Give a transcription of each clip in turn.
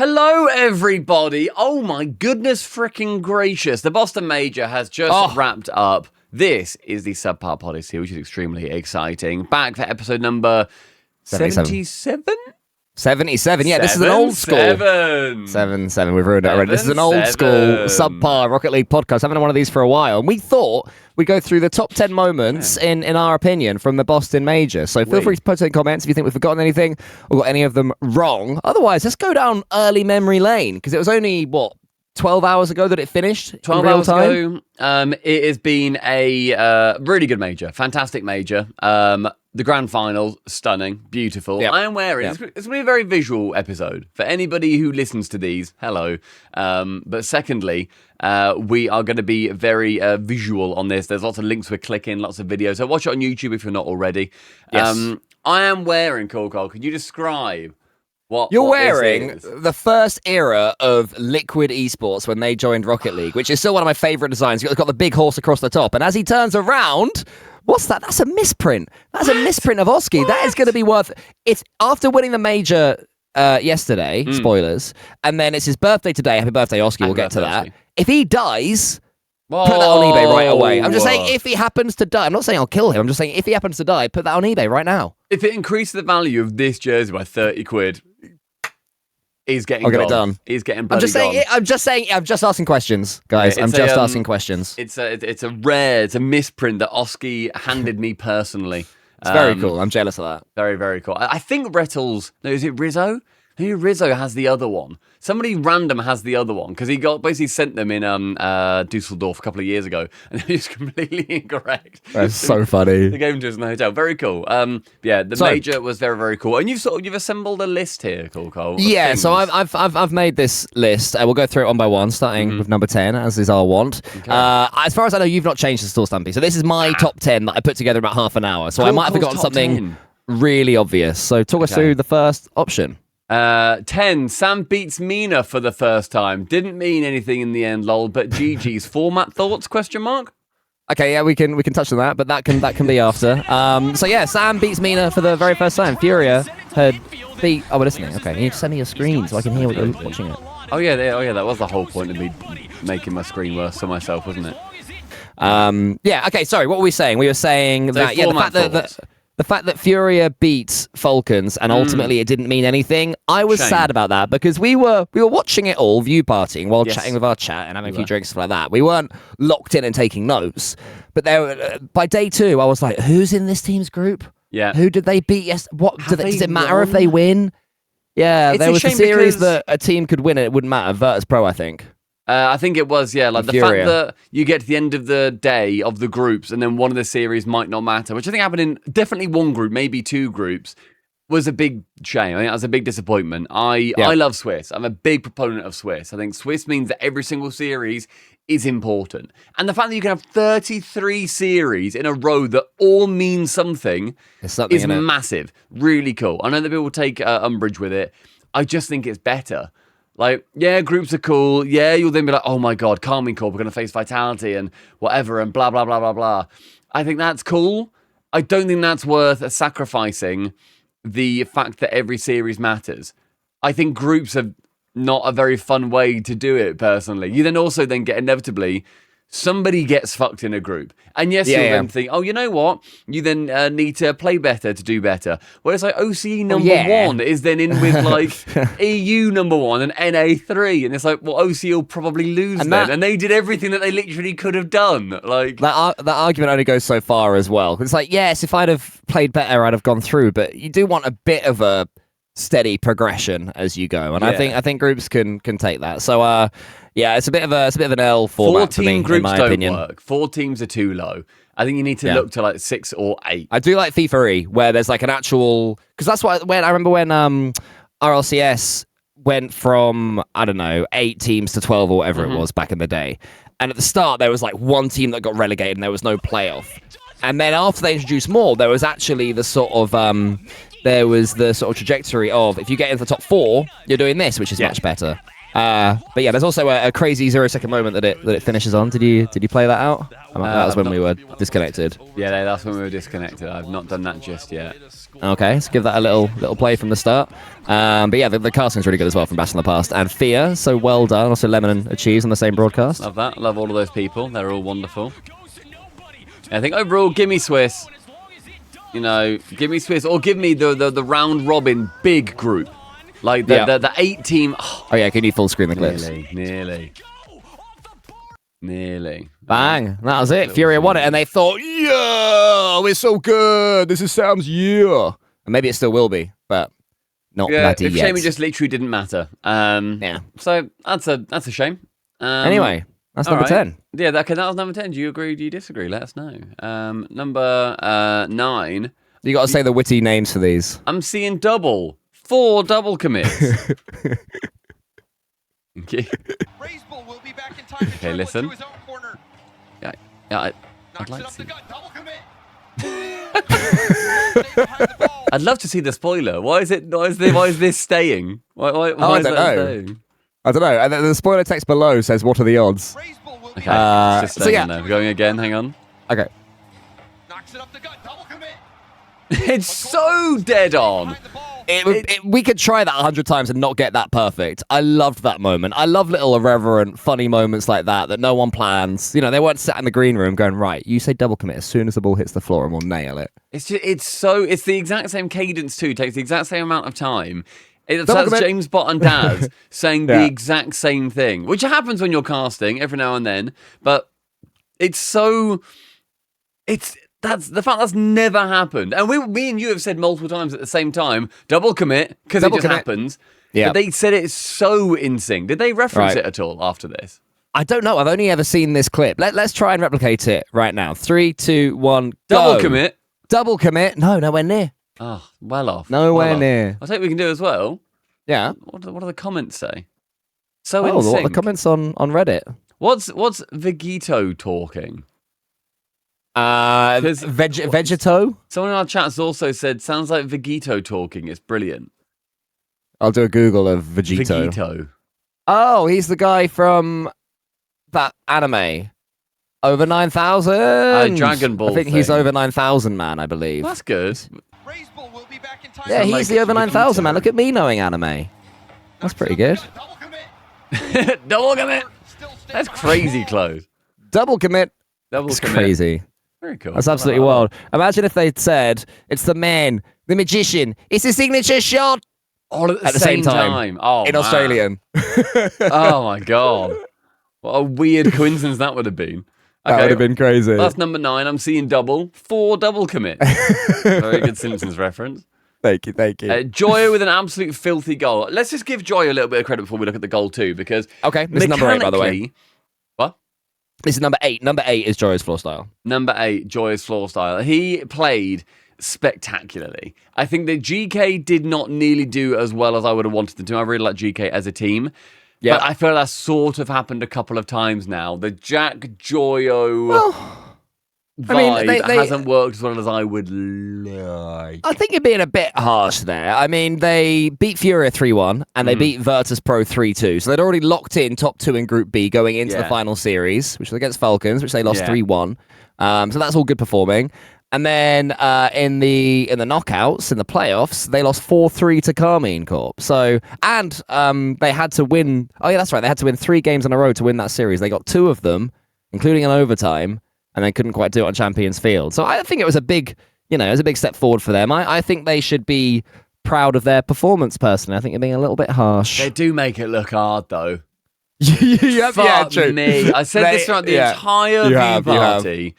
Hello, everybody. Oh, my goodness freaking gracious. The Boston Major has just wrapped up. This is the SubPar Poddy C, which is extremely exciting. Back for episode number 77? 77, yeah, this is an old school. 7. We've ruined it already. This is an old school SubPar Rocket League podcast. I haven't done one of these for a while. And we thought we'd go through the top 10 moments, in our opinion, from the Boston Major. So feel free to put in comments if you think we've forgotten anything or got any of them wrong. Otherwise, let's go down early memory lane, because it was only, 12 hours ago that it finished 12 hours ago. It has been a really good major. Fantastic major. The grand final, stunning, beautiful. Yep. I am wearing, it's going to be a very visual episode. For anybody who listens to these, hello. But secondly, we are going to be very visual on this. There's lots of links we're clicking, lots of videos. So watch it on YouTube if you're not already. Yes. I am wearing, Cole, can you describe what you're wearing? The first era of Liquid Esports when they joined Rocket League, which is still one of my favorite designs. It's got the big horse across the top. And as he turns around... What's that? That's a misprint. That's a misprint of Oski. That is going to be worth... It's after winning the major yesterday, spoilers, and then it's his birthday today. Happy birthday, Oski. We'll get to that. Oski. If he dies, put that on eBay right away. I'm just saying if he happens to die. I'm not saying I'll kill him. I'm just saying if he happens to die, put that on eBay right now. If it increases the value of this jersey by 30 quid... He's getting I'll get it done. He's getting bloody gone. I'm just asking questions, guys. I'm just asking questions. It's a misprint that Oski handed me personally. It's very cool. I'm jealous of that. Very, very cool. I think Rettles, no, is it Rizzo? Maybe Rizzo has the other one. Somebody random has the other one because he got basically sent them in Dusseldorf a couple of years ago, and it was completely incorrect. That's so funny. They gave him to us in the hotel. Very cool. The major was very, very cool. And you've assembled a list here, Cole. Yeah. So I've made this list. We'll go through it one by one, starting with number 10, as is our want. Okay. As far as I know, you've not changed the store, Stumpy. So this is my top 10 that I put together in about half an hour. So I might have forgotten something really obvious. So talk us through the first option. 10. Sam beats MENA for the first time. Didn't mean anything in the end, lol. But GG's format thoughts? ? Okay, yeah, we can touch on that, but that can be after. Sam beats MENA for the very first time. Furia had beat. Oh, we're listening. Okay, you need to send me your screen so I can hear what you're watching it. Oh yeah, that was the whole point of me making my screen worse for myself, wasn't it? Okay. Sorry, what were we saying? We were saying that the fact that Furia beat Falcons and ultimately it didn't mean anything, I was sad about that because we were watching it all, view partying while chatting with our chat and having a few drinks and stuff like that. We weren't locked in and taking notes. But by day 2, I was like, who's in this team's group? Yeah. Who did they beat? Yes. Does it matter if they win? Yeah, there was a series that a team could win and it wouldn't matter. Virtus Pro, I think. I think it was, like the fact that you get to the end of the day of the groups and then one of the series might not matter, which I think happened in definitely one group, maybe 2 groups, was a big shame. I think that was a big disappointment. I love Swiss. I'm a big proponent of Swiss. I think Swiss means that every single series is important. And the fact that you can have 33 series in a row that all mean something is massive. Really cool. I know that people take umbrage with it. I just think it's better. Like, yeah, groups are cool. Yeah, you'll then be like, oh my God, Carmine Corp are going to face Vitality and whatever and blah, blah, blah, blah, blah. I think that's cool. I don't think that's worth sacrificing the fact that every series matters. I think groups are not a very fun way to do it, personally. You then also get inevitably... somebody gets fucked in a group. And yes, you'll then think, oh, you know what? You then need to play better to do better. Whereas like OCE number 1 is then in with like EU number 1 and NA 3. And it's like, well, OCE will probably lose then. And they did everything that they literally could have done. Like that argument only goes so far as well. It's like, yes, if I'd have played better, I'd have gone through. But you do want a bit of a steady progression as you go. And I think groups can take that. So, it's a bit of an L format for me, in my opinion. Work. 4 teams are too low. I think you need to look to like 6 or 8. I do like FIFA where there's like an actual, because that's what I remember when RLCS went from 8 teams to 12 or whatever it was back in the day. And at the start there was like 1 team that got relegated and there was no playoff. And then after they introduced more, there was actually the sort of trajectory of if you get into the top 4, you're doing this, which is much better. But yeah, there's also a crazy 0-second moment that it finishes on. Did you play that out? That was when we were disconnected. Yeah, that's when we were disconnected. I've not done that just yet. Okay, let's give that a little play from the start. But yeah, the casting's really good as well from Bash in the Past. And Fia, so well done. Also Lemon and Achieves on the same broadcast. Love that. Love all of those people. They're all wonderful. I think overall, give me Swiss. You know, give me Swiss, or give me the round robin big group, like the 8-team. Oh yeah, can you full screen the clips? Nearly. Bang! That was it. Furia won it, and they thought, yeah, we're so good. This is Sam's year, and maybe it still will be, but not bloody yet. Shame it just literally didn't matter. Yeah. So that's a shame. Anyway. That's number 10. Yeah, okay, that was number 10. Do you agree? Do you disagree? Let us know. Number 9. You got to say the witty names for these. I'm seeing double. 4 double commits. Okay. Okay, listen. Yeah, I'd like to see. I'd love to see the spoiler. Why is this staying? Why I don't know. Staying? I don't know. And the spoiler text below says, "What are the odds?" Okay, just so yeah. We're going again. Hang on. Okay. It's so dead on. We could try that 100 times and not get that perfect. I loved that moment. I love little irreverent, funny moments like that no one plans. You know, they weren't sat in the green room going, right, you say double commit as soon as the ball hits the floor and we'll nail it. It's the exact same cadence too. It takes the exact same amount of time. That's James Bott and Daz saying the exact same thing, which happens when you're casting every now and then. But that's the fact that's never happened. And me and you have said multiple times at the same time, double commit, because it just happens. Yeah. But they said it so in sync. Did they reference it at all after this? I don't know. I've only ever seen this clip. Let's try and replicate it right now. 3, 2, 1, go. Double commit. Double commit. No, nowhere near. Oh, well off. Nowhere near. I think we can do as well. Yeah. What do the comments say? So in what sync. are the comments on Reddit? What's Vegito talking? Vegeto? Someone in our chats also said, sounds like Vegito talking. It's brilliant. I'll do a Google of Vegito. Oh, he's the guy from that anime. Over 9,000. Dragon Ball. I think he's over 9,000 man, I believe. That's good. Yeah, he's the over 9,000 man. Look at me knowing anime. That's pretty good. Double commit. That's crazy close. Double commit. That's crazy. Very cool. That's absolutely wild. Imagine if they'd said, it's the man, the magician, it's a signature shot. All at the same time. Oh, in Australian. Oh, my God. What a weird coincidence that would have been. Okay, that would have been crazy. That's number 9. I'm seeing double. 4 double commit. Very good Simpsons reference. Thank you. Joyo with an absolute filthy goal. Let's just give Joyo a little bit of credit before we look at the goal too, because this is number 8, by the way. What? This is number 8. Number 8 is Joyo's floor style. Number 8, Joyo's floor style. He played spectacularly. I think that GK did not nearly do as well as I would have wanted them to. I really like GK as a team. Yeah, but I feel that sort of happened a couple of times now. The Jack Joyo vibe hasn't worked as well as I would like. I think you're being a bit harsh there. I mean, they beat Furia 3-1 and they beat Virtus Pro 3-2. So they'd already locked in top 2 in Group B going into the final series, which was against Falcons, which they lost 3-1. So that's all good performing. And then in the knockouts, in the playoffs, they lost 4-3 to Carmine Corp. So, and they had to win. Oh yeah, that's right. They had to win 3 games in a row to win that series. They got 2 of them, including an overtime, and they couldn't quite do it on Champions Field. So I think it was a big step forward for them. I think they should be proud of their performance. Personally, I think you're being a little bit harsh. They do make it look hard, though. Fuck true. Me. I said this throughout the entire view party.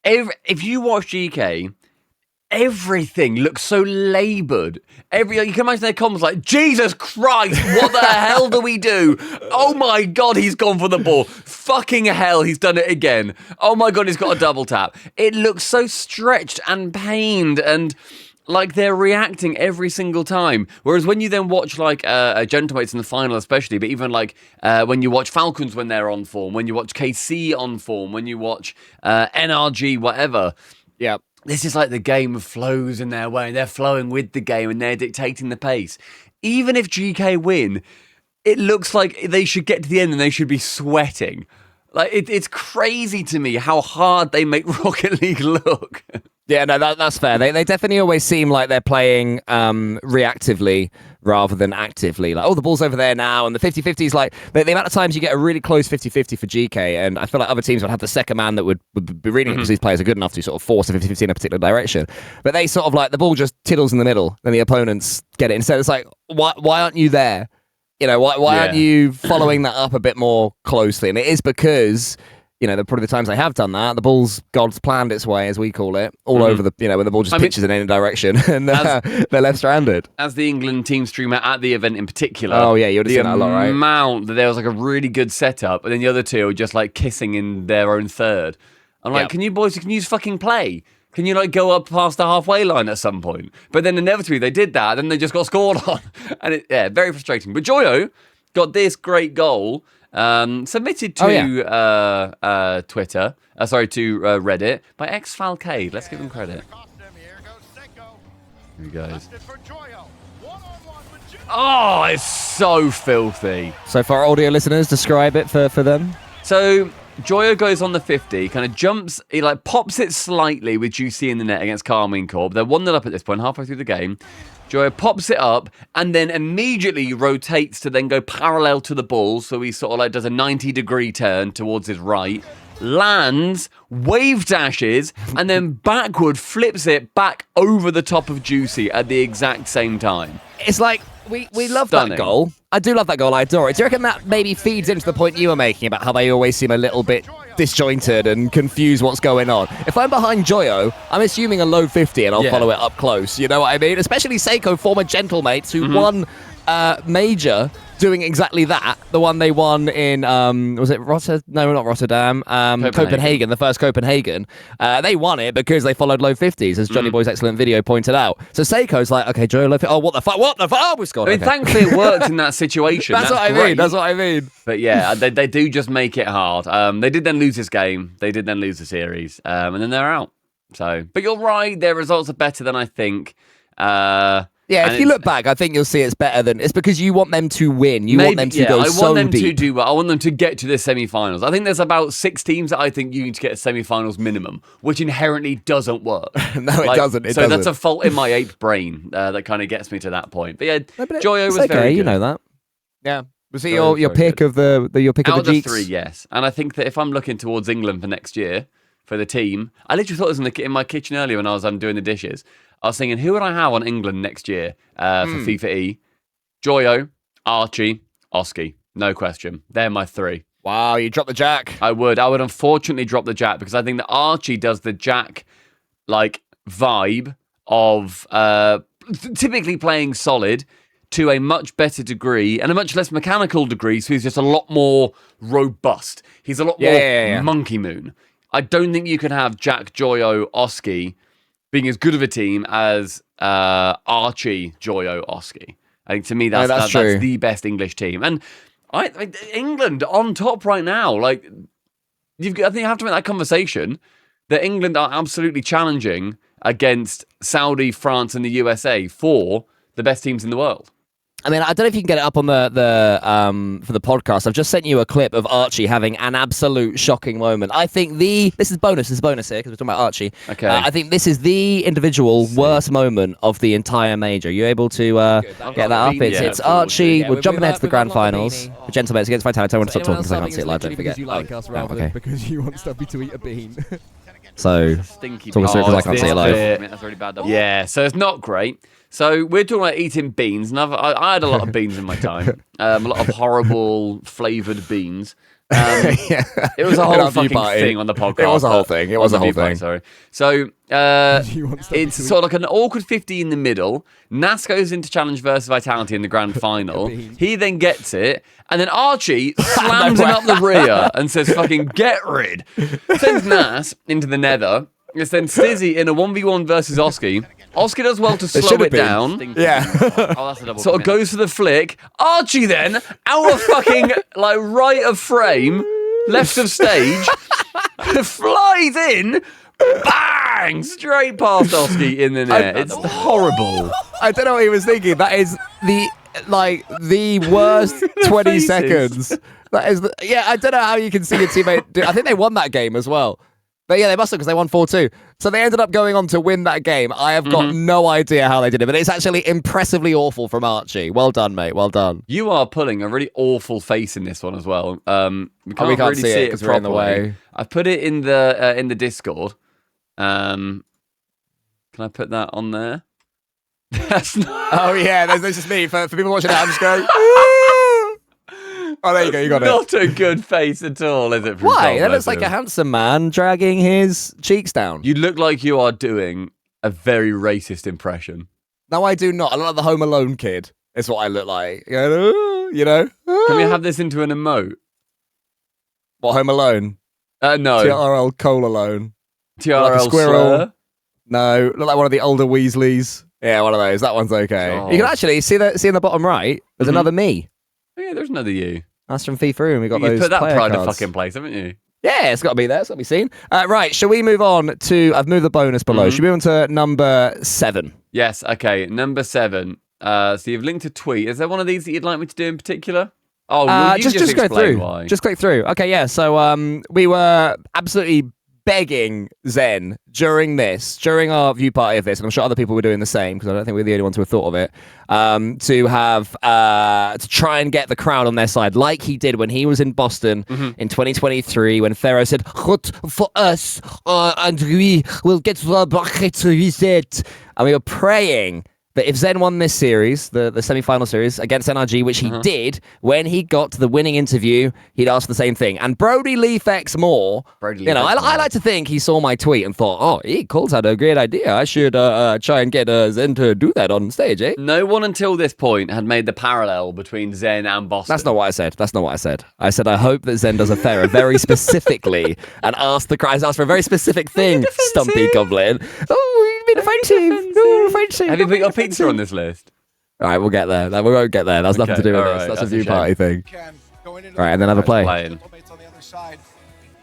If you watch GK, everything looks so laboured. You can imagine their comments like, Jesus Christ, what the hell do we do? Oh my God, he's gone for the ball. Fucking hell, he's done it again. Oh my God, he's got a double tap. It looks so stretched and pained and like they're reacting every single time. Whereas when you then watch like Gentlemates in the final especially, but even like when you watch Falcons when they're on form, when you watch KC on form, when you watch NRG, whatever. Yeah. This is like the game flows in their way and they're flowing with the game and they're dictating the pace. Even if GK win, it looks like they should get to the end and they should be sweating. Like it's crazy to me how hard they make Rocket League look. Yeah, no, that's fair. They definitely always seem like they're playing reactively rather than actively. Like, oh, the ball's over there now, and the 50-50 is like the amount of times you get a really close 50-50 for GK, and I feel like other teams would have the second man that would be reading it because these players are good enough to sort of force a 50-50 in a particular direction. But they sort of like the ball just tiddles in the middle, and the opponents get it. Instead, it's like, why aren't you there? You know, why aren't you following that up a bit more closely? And it is because, you know, probably the times they have done that, the ball's God's planned its way, as we call it, all over the, you know, when the ball just pitches in any direction and they're left stranded. As the England team streamer at the event in particular. Oh, yeah, you would have seen that a lot, right? The amount that there was like a really good setup, and then the other two are just like kissing in their own third. I'm like, can you just fucking play? Can you like go up past the halfway line at some point? But then inevitably they did that, then they just got scored on. And very frustrating. But Joyo got this great goal submitted to Twitter, to Reddit by XFalcade. Let's give him credit. Here he goes. Oh, it's so filthy. So for our audio listeners, describe it for them. So Joyo goes on the 50, kind of jumps, he like pops it slightly with Juicy in the net against Carmine Corp. They're 1-0 up at this point, halfway through the game. Joyo pops it up and then immediately rotates to then go parallel to the ball. So he sort of like does a 90-degree turn towards his right, lands, wave dashes, and then backward flips it back over the top of Juicy at the exact same time. It's like, we love that goal. I do love that goal. I adore it. Do you reckon that maybe feeds into the point you were making about how they always seem a little bit disjointed and confused what's going on? If I'm behind Joyo, I'm assuming a low 50 and I'll follow it up close. You know what I mean? Especially Seiko, former gentlemates who won Major doing exactly that. The one they won in, was it Rotterdam? No, not Rotterdam. Copenhagen, the first Copenhagen. They won it because they followed low 50s, as Johnny Boy's excellent video pointed out. So Seiko's like, okay, Joyo, low 50. Oh, what the fuck? What the fuck? Oh, we scored. I mean, thankfully it worked in that situation. That's what I mean. That's what I mean. But yeah, they do just make it hard. They did then lose this game. They did then lose the series. And then they're out. So, but you're right. Their results are better than I think. Yeah, if you look back, I think you'll see it's better than... It's because you want them to win. You want them to go so deep. I want them to do well. I want them to get to the semi-finals. I think there's about 6 teams that I think you need to get a semi-finals minimum, which inherently doesn't work. No, it doesn't. That's a fault in my ape brain that kind of gets me to that point. But yeah, Joyo was very good. You know that. Yeah. Was it your pick of the your pick of the Jeeks? Out of the 3, yes. And I think that if I'm looking towards England for next year, for the team, I literally thought it was in my kitchen earlier when I was doing the dishes. I was thinking, who would I have on England next year for FIFA E? Joyo, Archie, Oski. No question. They're my 3. Wow, you dropped the jack. I would unfortunately drop the jack because I think that Archie does the jack like vibe of typically playing solid to a much better degree and a much less mechanical degree, so he's just a lot more robust. He's a lot more monkey moon. I don't think you can have Jack, Joyo, Oski being as good of a team as Archie, Joyo, Oski. I think to me that's the best English team. And England on top right now. Like I think you have to make that conversation that England are absolutely challenging against Saudi, France, and the USA for the best teams in the world. I mean, I don't know if you can get it up on the for the podcast. I've just sent you a clip of Archie having an absolute shocking moment. I think this is bonus here because we're talking about Archie. Okay. I think this is the individual worst moment of the entire major. Are you able to get that up? It's Archie. We're jumping ahead to the grand finals. The gentlemen against Vitality. I want to stop talking because I can't see it live. Don't forget. You like us rather than because you want Stubby to eat a bean. So, talk us through because I can't see it live. That's really bad. Yeah, so it's not great. So we're talking about eating beans, and I had a lot of beans in my time. A lot of horrible flavoured beans. It was a whole fucking thing on the podcast. It was a whole thing. It was a whole thing. Sorry. So it's sort of like an awkward 50 in the middle. Nass goes into challenge versus Vitality in the grand final. He then gets it, and then Archie slams him up the rear and says, "Fucking get rid." Sends Nass into the nether. It's then Stizzy in a 1v1 versus Oski. Oski does well to slow it down. Yeah. That's a double sort of goes for the flick. Archie then, out of fucking, like, right of frame, left of stage, flies in, bang, straight past Oski in the net. It's horrible. I don't know what he was thinking. That is the worst 20 seconds. That is I don't know how you can see your teammate do. I think they won that game as well. But yeah, they must have because they won 4-2. So they ended up going on to win that game. I have got no idea how they did it, but it's actually impressively awful from Archie. Well done, mate. Well done. You are pulling a really awful face in this one as well. We can't really see it because we're in the way. I've put it in the Discord. Can I put that on there? That's not... Oh yeah, that's just me. For people watching that, I'm just going. Oh, there you go. You got it. Not a good face at all, is it? Why? That looks like a handsome man dragging his cheeks down. You look like you are doing a very racist impression. No, I do not. I look like the Home Alone kid. It's what I look like. You know? Can we have this into an emote? What, Home Alone? No. TRL Coal Alone. TRL like a squirrel. Slur? No, look like one of the older Weasleys. Yeah, one of those. That one's okay. Oh. You can actually see in the bottom right. There's another me. Oh, yeah, there's another you. That's from FIFA, and we got those. You put that pride in cards. fucking place, haven't you? Yeah, it's got to be there. It's got to be seen. Right, shall we move on to? I've moved the bonus below. Should we move on to number 7? Yes. Okay, number 7. So you've linked a tweet. Is there one of these that you'd like me to do in particular? Oh, you just go through. Why. Just click through. Okay, yeah. So we were absolutely begging Zen during our view party of this, and I'm sure other people were doing the same because I don't think we're the only ones who have thought of it, to try and get the crowd on their side, like he did when he was in Boston in 2023 when Pharaoh said, "Vote for us, and we will get the bucket reset." And we were praying that if Zen won this series, the semi-final series against NRG, which he did, when he got to the winning interview, he'd ask the same thing. And Brody Leafex Moore, I like to think he saw my tweet and thought, oh, Cole's had a great idea. I should try and get Zen to do that on stage, eh? No one until this point had made the parallel between Zen and Boston. That's not what I said. I said, I hope that Zen does a Pharaoh very specifically and ask for a very specific thing, Stumpy Goblin. Oh, we've been friendship. Have you put your pizza on this list? All right, we'll get there. We won't get there. That's nothing to do with this. That's a view party thing. All right, and then have a play.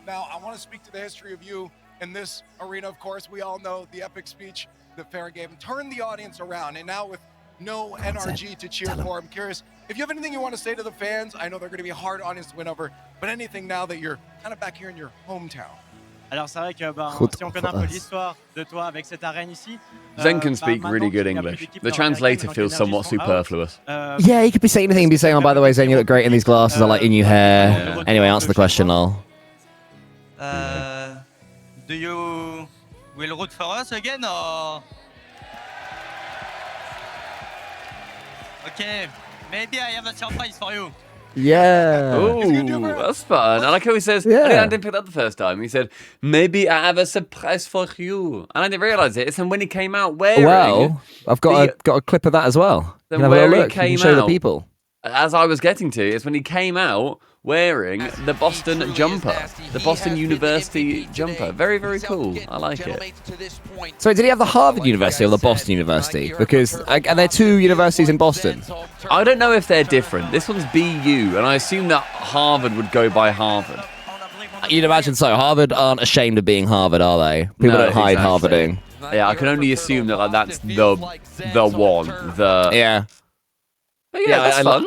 Now, I want to speak to the history of you in this arena. Of course, we all know the epic speech that Pharaoh gave him. Turn the audience around, and now with no NRG to cheer for, I'm curious if you have anything you want to say to the fans. I know they're going to be a hard audience to win over, but anything now that you're kind of back here in your hometown. Alors c'est vrai que si on connaît un peu l'histoire de toi avec cette arène ici. Zen can speak really good English. The translator feels somewhat superfluous. Yeah, he could be saying anything. He'd be saying, oh, by the way, Zen, you look great in these glasses. I like your new hair. Yeah. Anyway, answer the question, Lol. Do you will root for us again or? Okay, maybe I have a surprise for you. Yeah. Oh, that's fun. I like how he says, I didn't pick that up the first time. He said, maybe I have a surprise for you. And I didn't realise it. It's when he came out wearing... Well, I've got a clip of that as well. Then where he came show the people. As I was getting to, it's when he came out wearing the Boston jumper. The Boston University jumper. Very, very cool. I like it. So did he have the Harvard University or the Boston University? Because are there two universities in Boston? I don't know if they're different. This one's BU, and I assume that Harvard would go by Harvard. You'd imagine so. Harvard aren't ashamed of being Harvard, are they? People don't hide Harvarding. Yeah, I can only assume that that's the one. Yeah. But yeah, that's fun.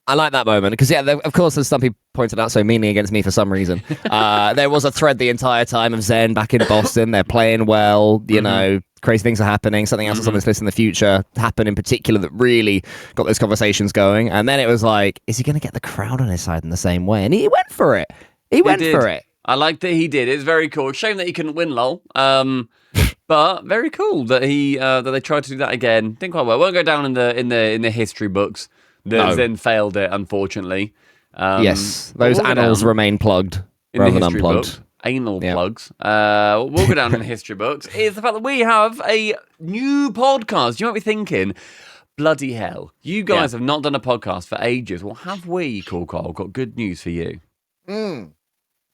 I like that moment because, of course, as some people pointed out so meanly against me for some reason, there was a thread the entire time of Zen back in Boston. They're playing well, you know, crazy things are happening. Something else that's on this list in the future happened in particular that really got those conversations going. And then it was like, is he going to get the crowd on his side in the same way? And he went for it. He went for it. I like that he did. It's very cool. Shame that he couldn't win, lol. But very cool that that they tried to do that again. Didn't quite well. Won't go down in the history books. Zen failed it, unfortunately. Yes, those annals remain plugged rather than unplugged. Anal plugs. We'll go down in the history books. Is the fact that we have a new podcast. You might be thinking, bloody hell, you guys have not done a podcast for ages. Well, have we, Cool Carl? Got good news for you.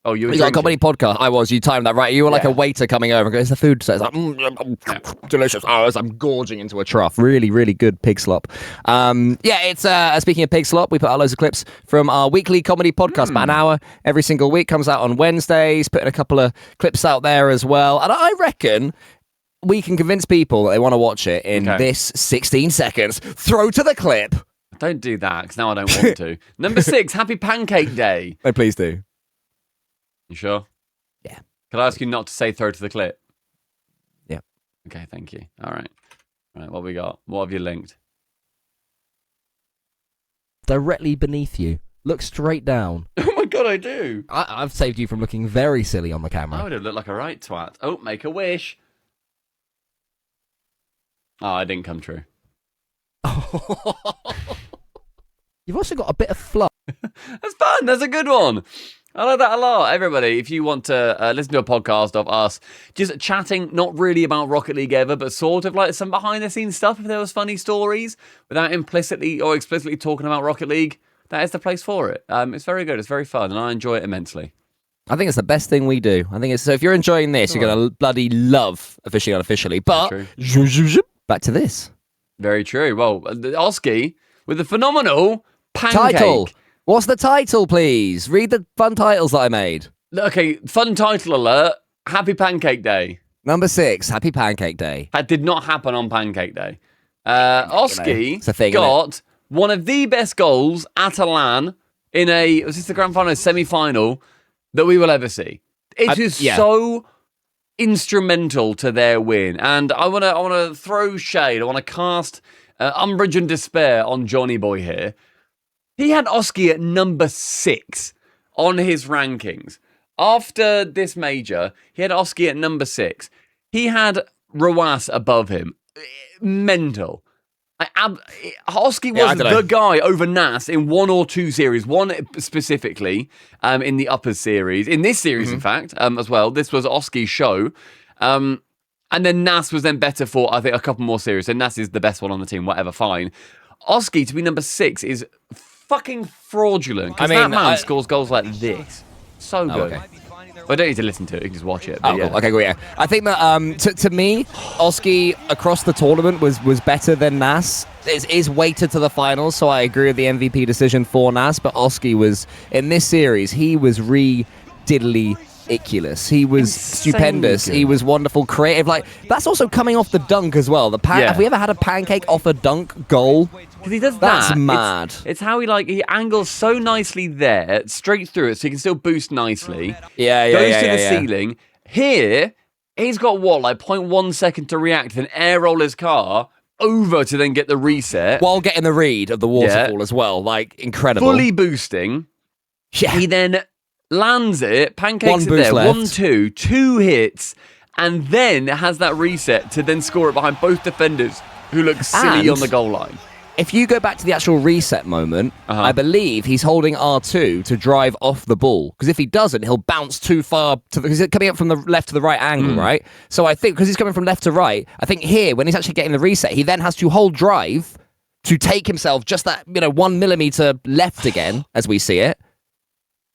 Oh, you got a comedy podcast. I was. You timed that right. You were like a waiter coming over and goes, the food. So it's like, delicious. Oh, as I'm gorging into a trough. Really, really good pig slop. It's speaking of pig slop, we put out loads of clips from our weekly comedy podcast, about an hour every single week. Comes out on Wednesdays. Putting a couple of clips out there as well. And I reckon we can convince people that they want to watch it in this 16 seconds. Throw to the clip. Don't do that, because now I don't want to. Number 6, Happy Pancake Day. Oh, please do. You sure? Yeah. Can I ask you not to say throw to the clip? Yeah. Okay, thank you. All right. What we got? What have you linked? Directly beneath you. Look straight down. Oh my god, I do. I've saved you from looking very silly on the camera. I would have looked like a right twat. Oh, make a wish. Oh, I didn't come true. You've also got a bit of fluff. That's fun. That's a good one. I like that a lot. Everybody, if you want to listen to a podcast of us just chatting, not really about Rocket League ever, but sort of like some behind-the-scenes stuff, if there was funny stories, without implicitly or explicitly talking about Rocket League, that is the place for it. It's very good. It's very fun, and I enjoy it immensely. I think it's the best thing we do. I think it's so. If you're enjoying this, you're going to bloody love Officially Unofficially. But back to this. Very true. Well, Oski with the phenomenal pancake. Title. What's the title, please? Read the fun titles that I made. Okay, fun title alert. Happy Pancake Day. Number 6, Happy Pancake Day. That did not happen on Pancake Day. Oski thing, got one of the best goals at a LAN in was this the grand final, semi-final, that we will ever see. It is so instrumental to their win. And I want to throw shade. I want to cast umbrage and despair on Johnny Boy here. He had Oski at number 6 on his rankings. After this major, he had Oski at number 6. He had Rawas above him. Mental. Oski was the guy over Nass in 1 or 2 series. One specifically in the Uppers series. In this series, in fact, as well. This was Oski's show. And then Nass was then better for, I think, a couple more series. So Nass is the best one on the team, whatever, fine. Oski to be number 6 is fucking fraudulent. Because that man scores goals like this. So good. Okay. I don't need to listen to it. You can just watch it. Cool. Okay, cool, yeah. I think that to me, Oski across the tournament was better than Nass. It is weighted to the finals, so I agree with the MVP decision for Nass. But Oski was in this series. He was ridiculous. He was stupendous. Good. He was wonderful, creative. Like that's also coming off the dunk as well. Have we ever had a pancake off a dunk goal? Because he does that. That's mad. It's how he angles so nicely there, straight through it, so he can still boost nicely. Goes to the ceiling. Here, he's got like 0.1 second to react, then air roll his car over to then get the reset. While getting the read of the waterfall as well. Like, incredible. Fully boosting. Yeah. He then lands it, pancakes it there, left. 1-2, 2 hits, and then has that reset to then score it behind both defenders who look silly on the goal line. If you go back to the actual reset moment, I believe he's holding R2 to drive off the ball. Because if he doesn't, he'll bounce too far. Because he's coming up from the left to the right angle, right? So I think, because he's coming from left to right, I think here, when he's actually getting the reset, he then has to hold drive to take himself just that, 1 millimeter left again, as we see it.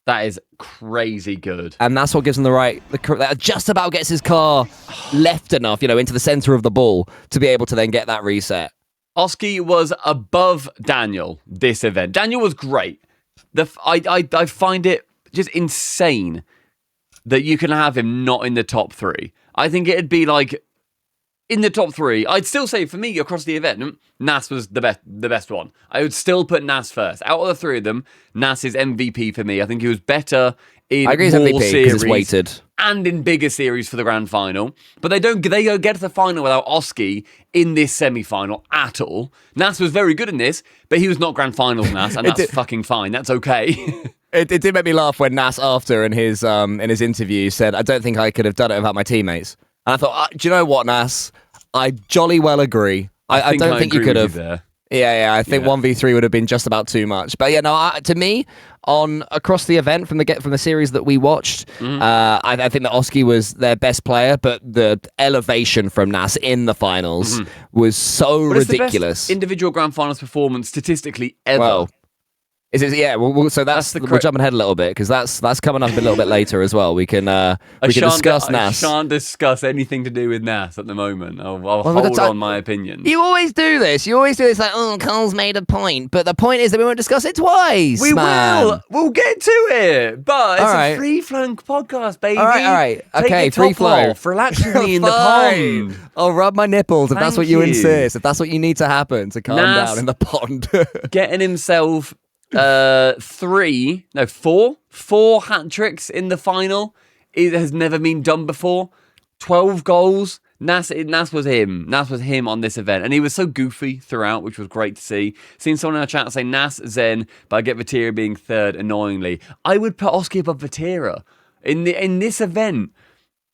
That is crazy good. And that's what gives him that just about gets his car left enough, into the center of the ball to be able to then get that reset. Oski was above Daniel this event. Daniel was great. I find it just insane that you can have him not in the top 3. I think it'd be like in the top 3. I'd still say for me across the event, Nass was the best one. I would still put Nass first. Out of the 3 of them, Nass is MVP for me. I think he was better in more series it's weighted. And in bigger series for the grand final. But they don't get to the final without Oski in this semi-final at all. Nass was very good in this, but he was not grand finals Nass, and that's fucking fine. That's okay. It did make me laugh when Nass after in his interview said, "I don't think I could have done it without my teammates." And I thought, do you know what, Nass? I jolly well agree. I don't think you could have. Yeah, I think 1v3 would have been just about too much. But to me, across the event from the series that we watched, I think that Oski was their best player, but the elevation from Nass in the finals was so ridiculous. It's the best individual grand finals performance statistically ever. Well, so we're jumping ahead a little bit because that's coming up a little bit later as well. We can discuss Nass. I shan't discuss anything to do with Nass at the moment. I'll hold on my opinion. You always do this. Like, oh, Cole's made a point, but the point is that we won't discuss it twice. We will. We'll get to it. But it's a free-flowing podcast, baby. All right. Okay, free flow. Relax with me in the pond. I'll rub my nipples if that's what you insist. If that's what you need to happen to calm down in the pond. Getting himself 4 hat tricks in the final it has never been done before. 12 goals. Nass was him. Nass was him on this event. And he was so goofy throughout, which was great to see. Seen someone in our chat say Nass, Zen, but I get Vatira being third, annoyingly. I would put Oski above Vatira in this event.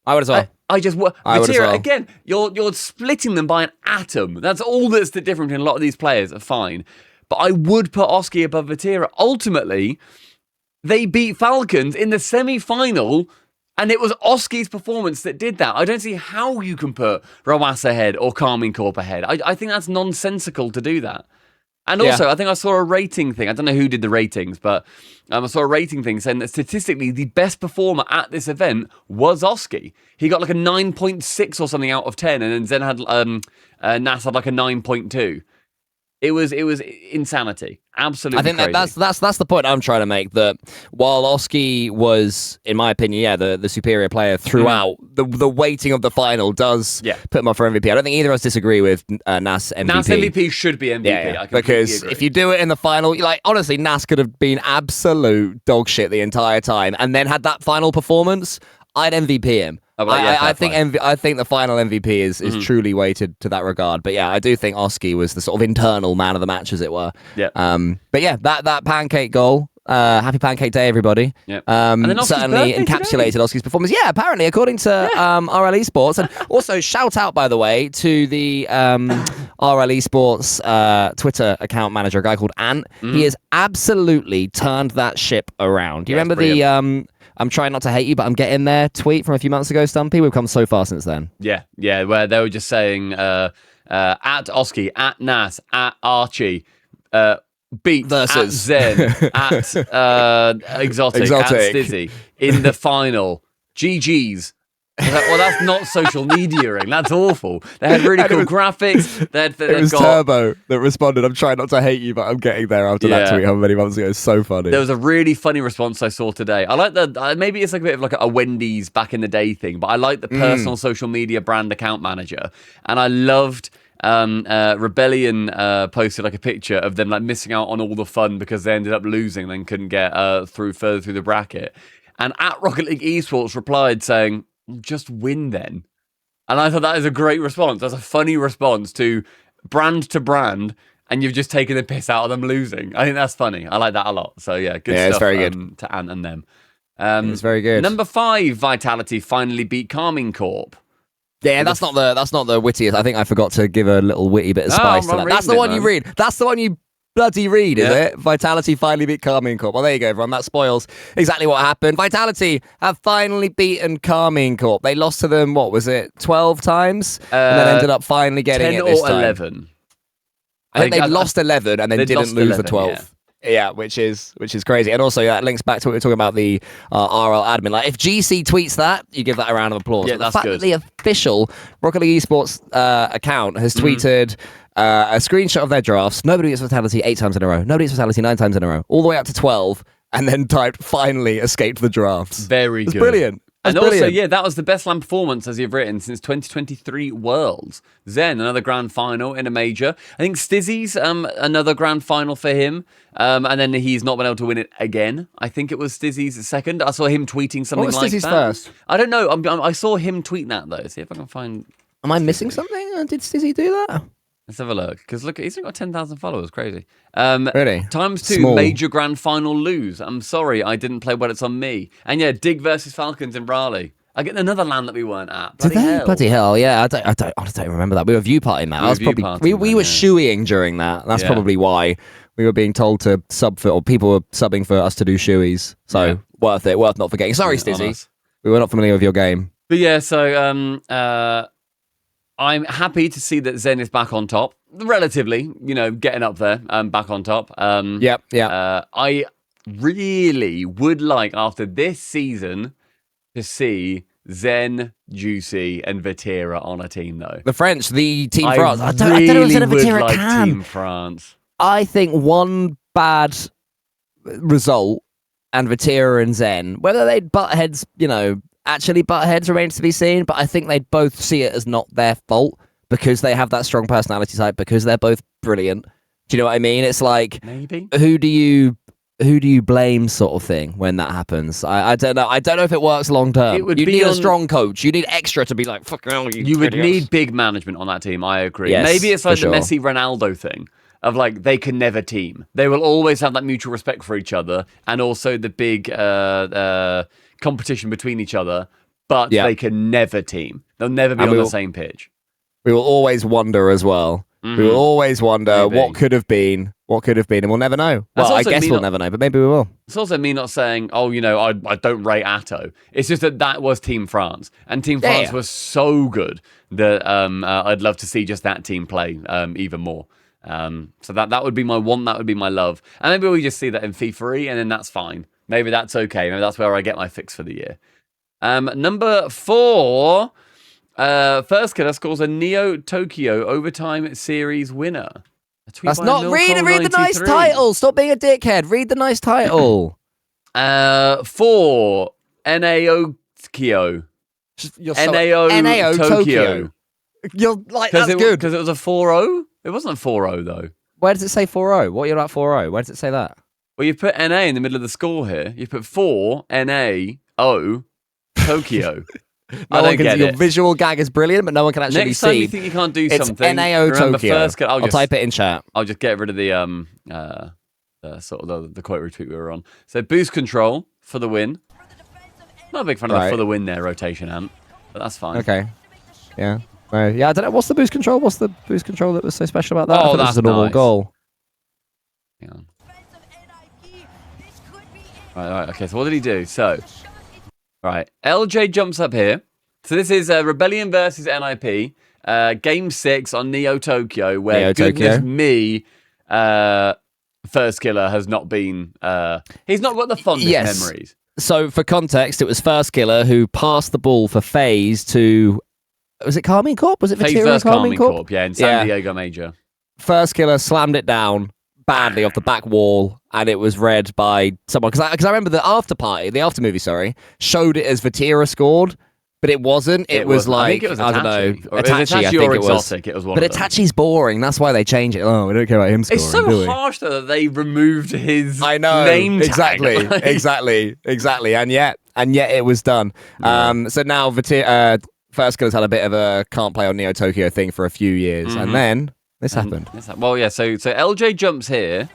I would as well. Vatira, again, you're splitting them by an atom. That's all that's the difference between a lot of these players are fine. But I would put Oski above Vatira. Ultimately, they beat Falcons in the semi-final, and it was Oski's performance that did that. I don't see how you can put Rawas ahead or Carmine Corp ahead. I think that's nonsensical to do that. And also, I think I saw a rating thing. I don't know who did the ratings, but I saw a rating thing saying that statistically, the best performer at this event was Oski. He got like a 9.6 or something out of 10, and then Zen had Nass had like a 9.2. It was insanity. Absolutely. I think crazy. that's the point I'm trying to make. That while Oski was, in my opinion, the superior player throughout, the weighting of the final does put him up for MVP. I don't think either of us disagree with Nass MVP. Nass MVP should be MVP. Yeah. Because if you do it in the final, like honestly, Nass could have been absolute dog shit the entire time, and then had that final performance. I'd MVP him. I think the final MVP is truly weighted to that regard. But yeah, I do think Oski was the sort of internal man of the match, as it were. Yeah. But yeah, that pancake goal. Happy Pancake Day, everybody. Yep. Certainly encapsulated today. Oski's performance. Yeah, apparently, according to RL Esports. And also, shout out, by the way, to the RL Esports Twitter account manager, a guy called Ant. He has absolutely turned that ship around. Do you remember the I'm trying not to hate you, but I'm getting there tweet from a few months ago, Stumpy? We've come so far since then. Yeah, where they were just saying at Oski, at Nass, at Archie, beat versus at Zen, at Exotic, at Stizzy in the final. GG's. Well, that's not social media-ing. That's awful. They had really cool graphics. It was Turbo that responded, I'm trying not to hate you, but I'm getting there after that tweet how many months ago. It's so funny. There was a really funny response I saw today. I like the, maybe it's like a bit of like a Wendy's back in the day thing, but I like the personal social media brand account manager. And I loved... Rebellion posted like a picture of them like missing out on all the fun because they ended up losing and then couldn't get further through the bracket. And at Rocket League Esports replied saying, just win then. And I thought that is a great response. That's a funny response to brand, and you've just taken the piss out of them losing. I think that's funny. I like that a lot. So yeah, good stuff. It's very good to Ant and them. It's very good. Number 5, Vitality finally beat Carmine Corp. Yeah, that's not the wittiest. I think I forgot to give a little witty bit of spice to that. That's the one you read. That's the one you bloody read, is it? Vitality finally beat Carmine Corp. Well, there you go, everyone. That spoils exactly what happened. Vitality have finally beaten Carmine Corp. They lost to them, 12 times? And then ended up finally getting 10 it this or time. 11. I think they lost 11 and then didn't lose 11, the 12th. Yeah, which is crazy. And also, that links back to what we were talking about, the RL admin. Like, if GC tweets that, you give that a round of applause. Yeah, but that's the fact good. that the official Rocket League Esports account has tweeted a screenshot of their drafts. Nobody gets Vitality 8 times in a row. Nobody gets Vitality 9 times in a row. All the way up to 12. And then typed, finally escaped the drafts. Very good. Brilliant. And also, that was the best LAN performance, as you've written, since 2023 Worlds. Zen, another grand final in a major. I think Stizzy's another grand final for him. And then he's not been able to win it again. I think it was Stizzy's second. I saw him tweeting something like that. What was Stizzy's first? I don't know. I saw him tweet that, though. See if I can find... Am I missing something? Did Stizzy do that? Let's have a look. Because look, he's got 10,000 followers. Crazy. Really? Times 2, Small. major grand final lose. I'm sorry, I didn't play well. It's on me. And yeah, Dig versus Falcons in Raleigh. I get another LAN that we weren't at. Did they? Bloody hell! Yeah, I don't remember that. We were view partying that. We were shoeying during that. That's probably why we were being told to sub for, or people were subbing for us to do shoeys. So worth it. Worth not forgetting. Sorry, Stizzy. We were not familiar with your game. But yeah, so I'm happy to see that Zen is back on top. Relatively, getting up there, back on top. I really would like, after this season, to see Zen, Juicy, and Vatira on a team, though. The French, the Team France. I don't know if Vatira like can. Team France. I think one bad result and Vatira and Zen, whether they'd butt heads, actually butt heads remains to be seen, but I think they'd both see it as not their fault because they have that strong personality type, because they're both brilliant. Do you know what I mean? It's like, maybe. Who do you who do you blame sort of thing when that happens. I don't know. I don't know if it works long term. You need a strong coach. You need extra to be like, fuck hell, you would need big management on that team. I agree. Yes, maybe it's like the Messi Ronaldo thing of like they can never team. They will always have that mutual respect for each other and also the big competition between each other, but they can never team. They'll never be on the same pitch. We will always wonder as well. We will always wonder what could have been, and we'll never know. Well, I guess we'll never know, but maybe we will. It's also me not saying, oh, I don't rate Atto. It's just that was Team France, and Team France was so good that I'd love to see just that team play even more. So that would be my one, that would be my love. And maybe we just see that in FIFA, and then that's fine. Maybe that's okay. Maybe that's where I get my fix for the year. Number 4... First killer scores a Neo Tokyo Overtime Series winner. That's not read the nice title. Stop being a dickhead. Read the nice title. 4 NAO Tokyo. NAO Tokyo. You're like, that's good because it was a 4-0. It wasn't a 4-0 though. Where does it say 4-0? What are you about 4-0? Where does it say that? Well, you put NA in the middle of the score here. You put 4 NAO Tokyo. Your visual gag is brilliant, but no one can actually Next see. Next time you think you can't do something, it's NAO Tokyo. I'll type it in chat. I'll just get rid of the sort of the quote retweet we were on. So boost control for the win. Not a big fan of the for the win there, rotation ant, but that's fine. Okay. Yeah. Yeah, I don't know. What's the boost control? What's the boost control that was so special about that? Oh, that's a normal goal. Hang on. Right. Okay. So what did he do? So. Right, LJ jumps up here. So this is Rebellion versus NIP, Game 6 on Neo Tokyo, where goodness me, First Killer has not been... he's not got the fondest memories. So for context, it was First Killer who passed the ball for FaZe to... Was it Carmine Corp? Was it FaZe versus Carmine Corp? Yeah, in San Diego Major. First Killer slammed it down badly off the back wall, and it was read by someone, because I remember the after movie, showed it as Vatira scored, but it wasn't. It was like, I think it was I don't know, Itachi or Exotic. It was one. But Itachi's boring. That's why they changed it. Oh, we don't care about him scoring. It's so harsh though that they removed his name tag. Exactly. And yet it was done. So now First Killer's had a bit of a can't play on Neo Tokyo thing for a few years, and then. This happened. Well, yeah, so LJ jumps here,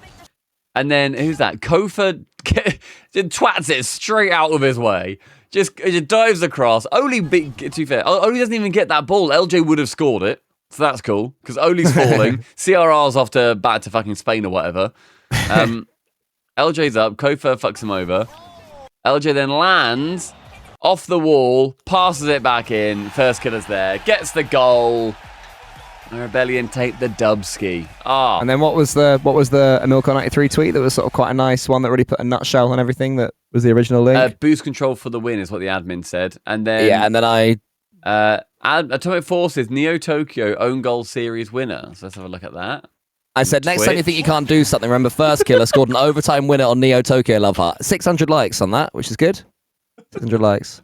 and then who's that? Kofa twats it straight out of his way. Just dives across. Oli, to be fair, Oli doesn't even get that ball. LJ would have scored it, so that's cool, because Oli's falling. CRR's off back to fucking Spain or whatever. LJ's up, Kofa fucks him over. LJ then lands off the wall, passes it back in, First Killer's there, gets the goal. Rebellion take the dubski. And then what was the Emilco 93 tweet that was sort of quite a nice one that really put a nutshell on everything that was the original link? Boost control for the win is what the admin said. And then Atomic Forces Neo Tokyo own goal series winner. So let's have a look at that. I said, next time you think you can't do something, remember First Killer scored an overtime winner on Neo Tokyo, love heart. 600 likes on that, which is good. 600 likes.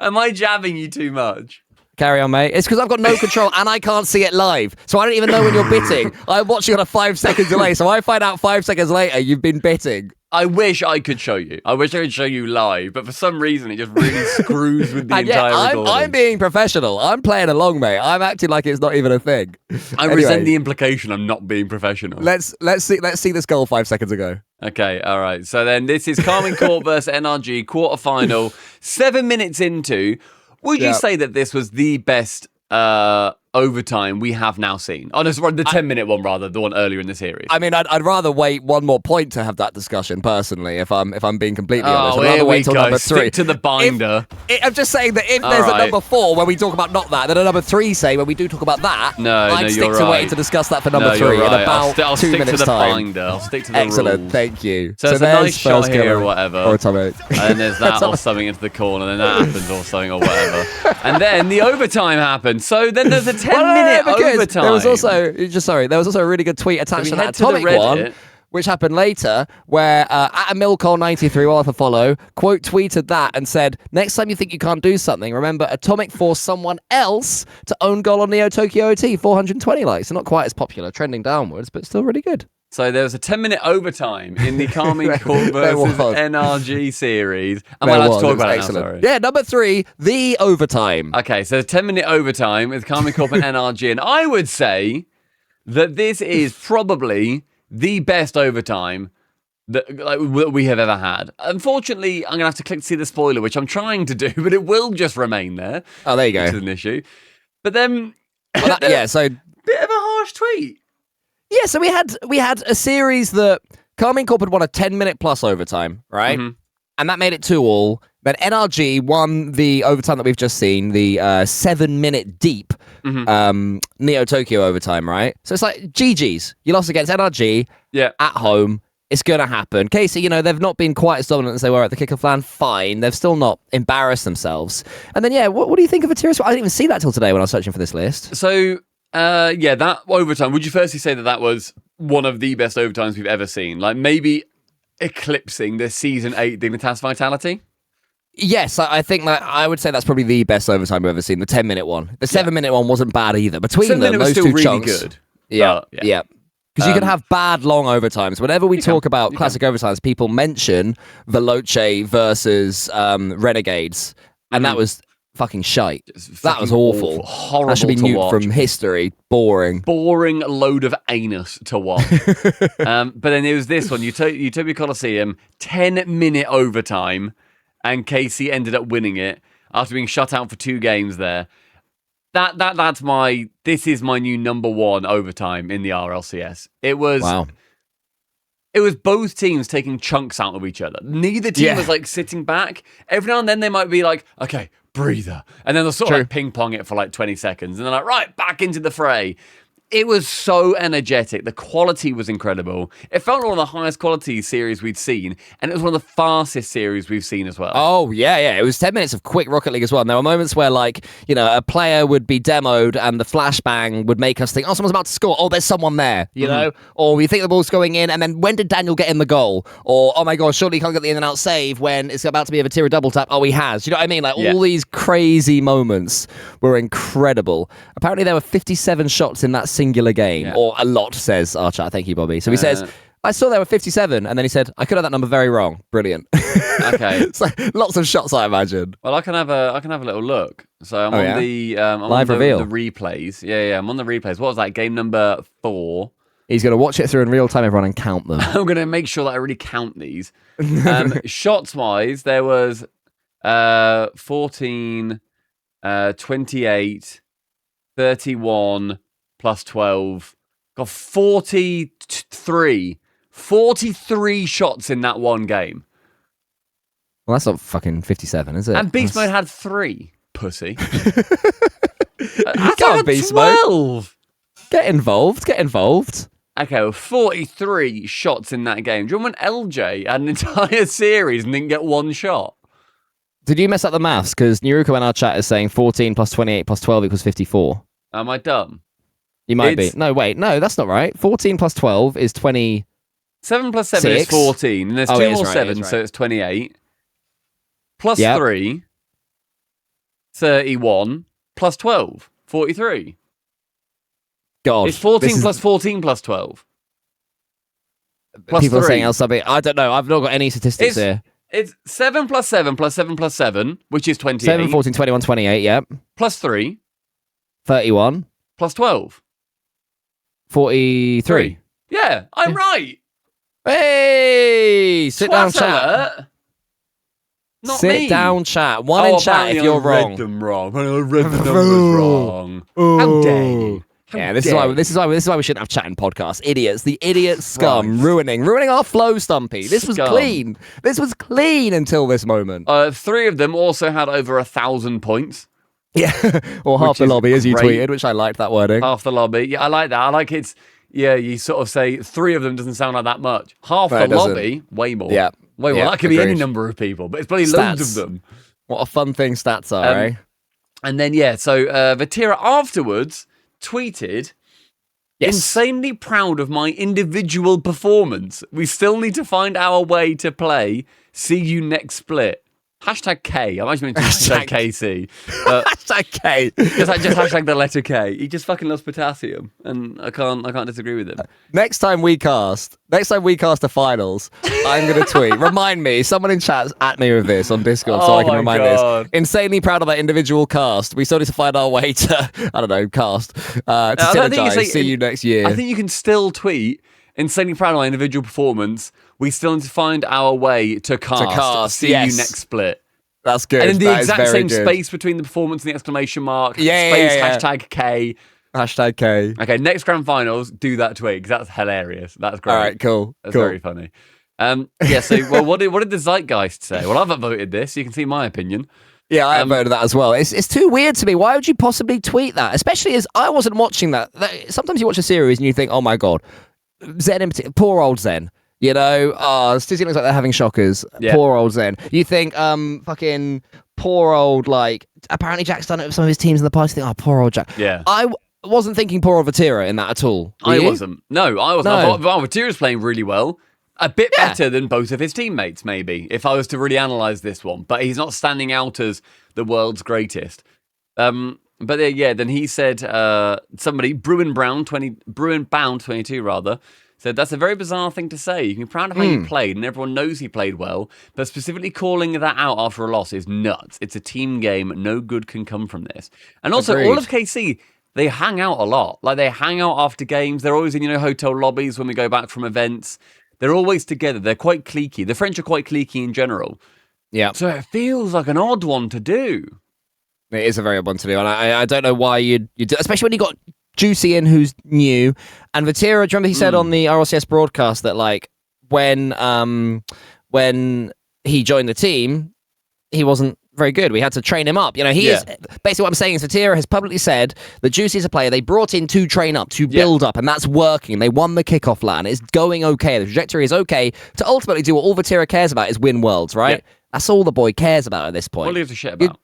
Am I jabbing you too much? Carry on, mate. It's because I've got no control and I can't see it live. So I don't even know when you're bitting. I'm watching on a 5-second delay. So I find out 5 seconds later you've been bitting. I wish I could show you. I wish I could show you live. But for some reason, it just really screws with the entire recording. I'm being professional. I'm playing along, mate. I'm acting like it's not even a thing. I resent the implication I'm not being professional. Let's see this goal 5 seconds ago. Okay, all right. So then this is Carmine Corp versus NRG quarterfinal. 7 minutes into... Would you say that this was the best overtime we have now seen? Oh, no, the 10-minute one, rather, the one earlier in the series. I mean, I'd rather wait one more point to have that discussion, personally, if I'm being completely honest. I'd rather wait till number 3. Stick to the binder. I'm just saying that if there's a number 4 where we talk about not that, then a number 3 say when we do talk about that, I'd stick to waiting to discuss that for number 3 in about I'll 2 minutes' stick to the time. binder. I'll stick to the Excellent, rules. thank you. So it's a nice shot here or whatever. Or Atomic. And then there's that or something into the corner, and then that happens or something or whatever. And then the overtime happens. So then there's a 10-minute overtime. There was also a really good tweet attached to that Atomic one, which happened later, where at Emilco93, well, if I follow, quote tweeted that and said, next time you think you can't do something, remember Atomic forced someone else to own goal on Neo Tokyo OT, 420 likes. So not quite as popular, trending downwards, but still really good. So there was a 10-minute overtime in the Karmine Corp versus NRG series. Am I allowed to talk about it now? Sorry. Yeah, number 3, the overtime. Okay, so 10-minute overtime with Karmine Corp and NRG. And I would say that this is probably the best overtime that we have ever had. Unfortunately, I'm going to have to click to see the spoiler, which I'm trying to do, but it will just remain there. Oh, there you go. Which is an issue. But then... Well, so... Bit of a harsh tweet. Yeah, so we had a series that Karmine Corp had won a 10-minute plus overtime, right? Mm-hmm. And that made it 2-2. Then NRG won the overtime that we've just seen, the 7-minute deep Neo Tokyo overtime, right? So it's like, GG's. You lost against NRG at home. It's going to happen. Casey, they've not been quite as dominant as they were at the kickoff land. Fine. They've still not embarrassed themselves. And then, what do you think of Vatira's? I didn't even see that till today when I was searching for this list. So... that overtime, would you firstly say that was one of the best overtimes we've ever seen? Like, maybe eclipsing the Season 8 Dignitas Vitality? Yes, I think that I would say that's probably the best overtime we've ever seen, the 10-minute one. The 7-minute one wasn't bad either. Between them, those two really chunks. Good. Yeah. Because you can have bad, long overtimes. Whenever we talk about classic overtimes, people mention Veloce versus Renegades, and that was... fucking shite. That was awful. Horrible. That should be nuked watch. From history. Boring Load of anus to watch. But then there was this one, Utopia Coliseum, 10-minute overtime, and Casey ended up winning it after being shut out for 2 games there. This is my new number 1 overtime in the RLCS. It was It was both teams taking chunks out of each other. Neither team was like sitting back. Every now and then they might be like, okay, breather. And then they'll sort of like ping pong it for like 20 seconds. And they're like, right, back into the fray. It was so energetic. The quality was incredible. It felt like one of the highest quality series we'd seen. And it was one of the fastest series we've seen as well. Oh, yeah. It was 10 minutes of quick Rocket League as well. And there were moments where, like, a player would be demoed and the flashbang would make us think, oh, someone's about to score. Oh, there's someone there, you know? Or we think the ball's going in. And then when did Daniel get in the goal? Or, oh my God, surely he can't get the in and out save when it's about to be a Vatira double tap. Oh, he has. You know what I mean? Like, all these crazy moments were incredible. Apparently, there were 57 shots in that singular game, or a lot, says our chat. Thank you, Bobby. So he says, I saw there were 57, and then he said, I could have that number very wrong. Brilliant. Okay. It's like lots of shots, I imagine. Well, I can have a little look. So I'm on the live reveal. The replays. Yeah, I'm on the replays. What was that? Game number 4. He's going to watch it through in real time, everyone, and count them. I'm going to make sure that I really count these. Shots-wise, there was 14, 28, 31, plus 12. Got 43 shots in that one game. Well, that's not fucking 57, is it? And Beast Mode had 3, pussy. That's not Beast 12. Get involved. Okay, well, 43 shots in that game. Do you remember when LJ had an entire series and didn't get one shot? Did you mess up the maths? Because Naruko in our chat is saying 14 plus 28 plus 12 equals 54. Am I dumb? You might be. No, wait. No, that's not right. 14 plus 12 is 20. 7 plus 7 is 14. And there's 2 more 7, so it's 28. Plus 3, 31. Plus 12, 43. God. It's 14 plus 14 plus 12. Plus people 3. are saying else something. I don't know. I've not got any statistics here. It's 7 plus 7 plus 7 plus 7, which is 28. 7, 14, 21, 28, yep. Plus 3. 31. Plus 12. 43. Yeah, I'm right. Hey! Sit down, chat. Not Sit me. down, chat. One in chat if you're wrong. I read them wrong. I read the numbers wrong. How dare you? This is why we shouldn't have chat in podcasts. Idiots. The idiot scum ruining our flow, Stumpy. This was clean. This was clean until this moment. 3 of them also had over 1,000 points. Yeah, or half the lobby, as you tweeted, which I liked that wording. Half the lobby. Yeah, I like that. I like it's. Yeah, you sort of say 3 of them doesn't sound like that much. Half the lobby, way more. Yeah. Way more. That could be any number of people, but it's probably loads of them. What a fun thing stats are, eh? And then, so Vatira afterwards tweeted, insanely proud of my individual performance. We still need to find our way to play. See you next split. Hashtag K. I'm actually meant to hashtag KC. Hashtag K. Just hashtag the letter K. He just fucking loves potassium, and I can't disagree with him. Next time we cast the finals, I'm gonna tweet. Remind me, someone in chat at me with this on Discord so I can remind this. Insanely proud of that individual cast. We still need to find our way to cast to synergize. See you next year. I think you can still tweet. Insanely proud of my individual performance. We still need to find our way to cast. See you next split. That's good. And in the exact same space between the performance and the exclamation mark. Hashtag K. Hashtag K. Okay, next grand finals, do that tweet because that's hilarious. That's great. All right, cool. That's very funny. So what did the Zeitgeist say? Well, I've voted this. You can see my opinion. Yeah, I voted that as well. It's too weird to me. Why would you possibly tweet that? Especially as I wasn't watching that. Sometimes you watch a series and you think, oh my God, Zen in particular, poor old Zen. You know, Stizzy looks like they're having shockers. Yeah. Poor old Zen. You think, fucking poor old, like, apparently Jack's done it with some of his teams in the past. You think, oh, poor old Jack. Yeah. I wasn't thinking poor old Vatira in that at all. I wasn't. No, I wasn't. I thought Vatira's playing really well. A bit better than both of his teammates, maybe, if I was to really analyse this one. But he's not standing out as the world's greatest. But then he said, somebody, Bruin Bound 22 rather, said that's a very bizarre thing to say. You can be proud of how you played, and everyone knows he played well, but specifically calling that out after a loss is nuts. It's a team game. No good can come from this. And also, all of KC, they hang out a lot. Like, they hang out after games. They're always in, hotel lobbies when we go back from events. They're always together. They're quite cliquey. The French are quite cliquey in general. Yeah. So it feels like an odd one to do. It is a very odd one to do, and I don't know why you'd do, especially when you got Juicy in, who's new, and Vatira. Do you remember he said on the RLCS broadcast that like when he joined the team, he wasn't very good. We had to train him up. He is basically what I'm saying is Vatira has publicly said that Juicy is a player they brought in to train up, to build up, and that's working. They won the kickoff LAN. It's going okay. The trajectory is okay to ultimately do what all Vatira cares about is win worlds, right? Yeah. That's all the boy cares about at this point. What do you have to shit about?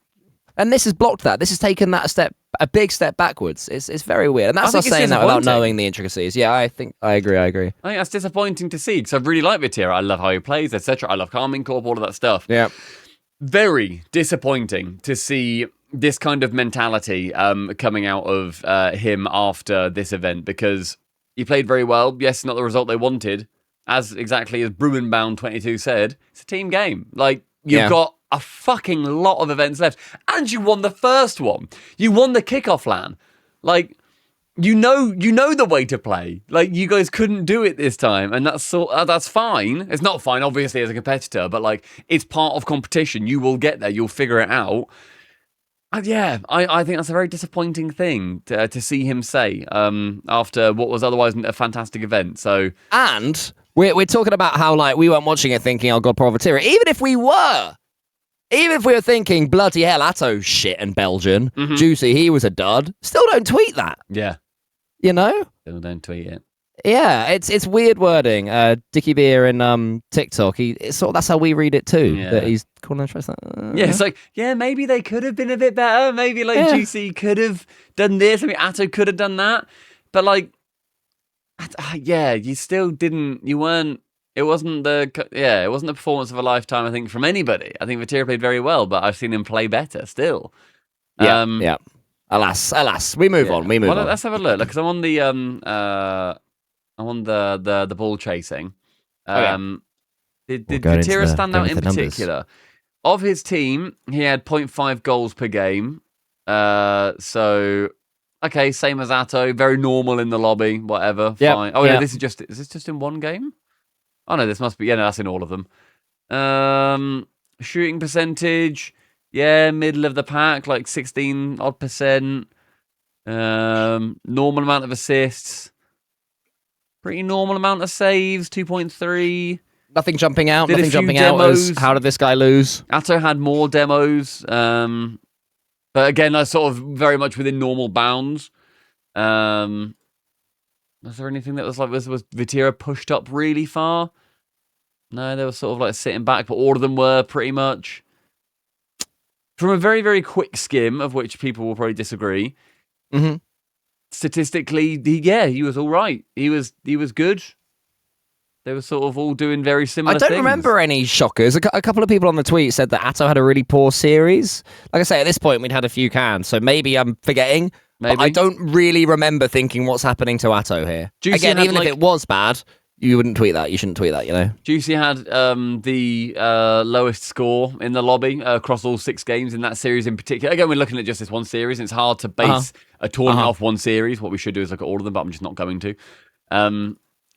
And this has blocked that. This has taken that a big step backwards. It's very weird. And that's not saying that without knowing the intricacies. Yeah, I agree. I think that's disappointing to see because I really like Vatira. I love how he plays, etc. I love Carmine Corp, all of that stuff. Yeah. Very disappointing to see this kind of mentality coming out of him after this event because he played very well. Yes, not the result they wanted. As Bruin Bound 22 said, it's a team game. Like, you've got a fucking lot of events left. And you won the first one. You won the kickoff LAN. Like, you know the way to play. Like, you guys couldn't do it this time. And that's fine. It's not fine, obviously, as a competitor. But, like, it's part of competition. You will get there. You'll figure it out. And I think that's a very disappointing thing to see him say after what was otherwise a fantastic event. So, and we're talking about how, like, we weren't watching it thinking, oh, God, poor Vatira. Even if we were thinking, bloody hell, Atto's shit and Belgian, Juicy, he was a dud, still don't tweet that. Yeah. Still don't tweet it. Yeah, it's weird wording. Dickie Beer in TikTok, that's how we read it too. Yeah. That he's calling us that. It's like, maybe they could have been a bit better. Maybe like Juicy could have done this. I mean, Atto could have done that. But like, you still didn't. You weren't. It wasn't the performance of a lifetime, I think, from anybody. I think Vatira played very well, but I've seen him play better still. Yeah. Alas. We move on. Let's have a look. Because I'm on the ball chasing. Did Vatira stand out in particular? Numbers. Of his team, he had 0.5 goals per game. So okay, same as Atto, very normal in the lobby, whatever. Yep. Fine. Oh yeah, is this just in one game? Oh no, this must be that's in all of them. Shooting percentage, middle of the pack, like 16% odd. Normal amount of assists. Pretty normal amount of saves, 2.3. Nothing jumping out. As how did this guy lose? Atto had more demos. But again, that's sort of very much within normal bounds. Was there anything that was Vatira pushed up really far? No, they were sort of like sitting back, but all of them were pretty much. From a very, very quick skim, of which people will probably disagree, statistically, he was all right. He was good. They were sort of all doing very similar things. I don't remember any shockers. A couple of people on the tweet said that Atto had a really poor series. Like I say, at this point, we'd had a few cans, so maybe I'm forgetting. Maybe. But I don't really remember thinking what's happening to Atto here. Juicy Again, even if it was bad, you wouldn't tweet that. You shouldn't tweet that, you know? Juicy had the lowest score in the lobby across all 6 games in that series in particular. Again, we're looking at just this one series, and it's hard to base a tournament off one series. What we should do is look at all of them, but I'm just not going to.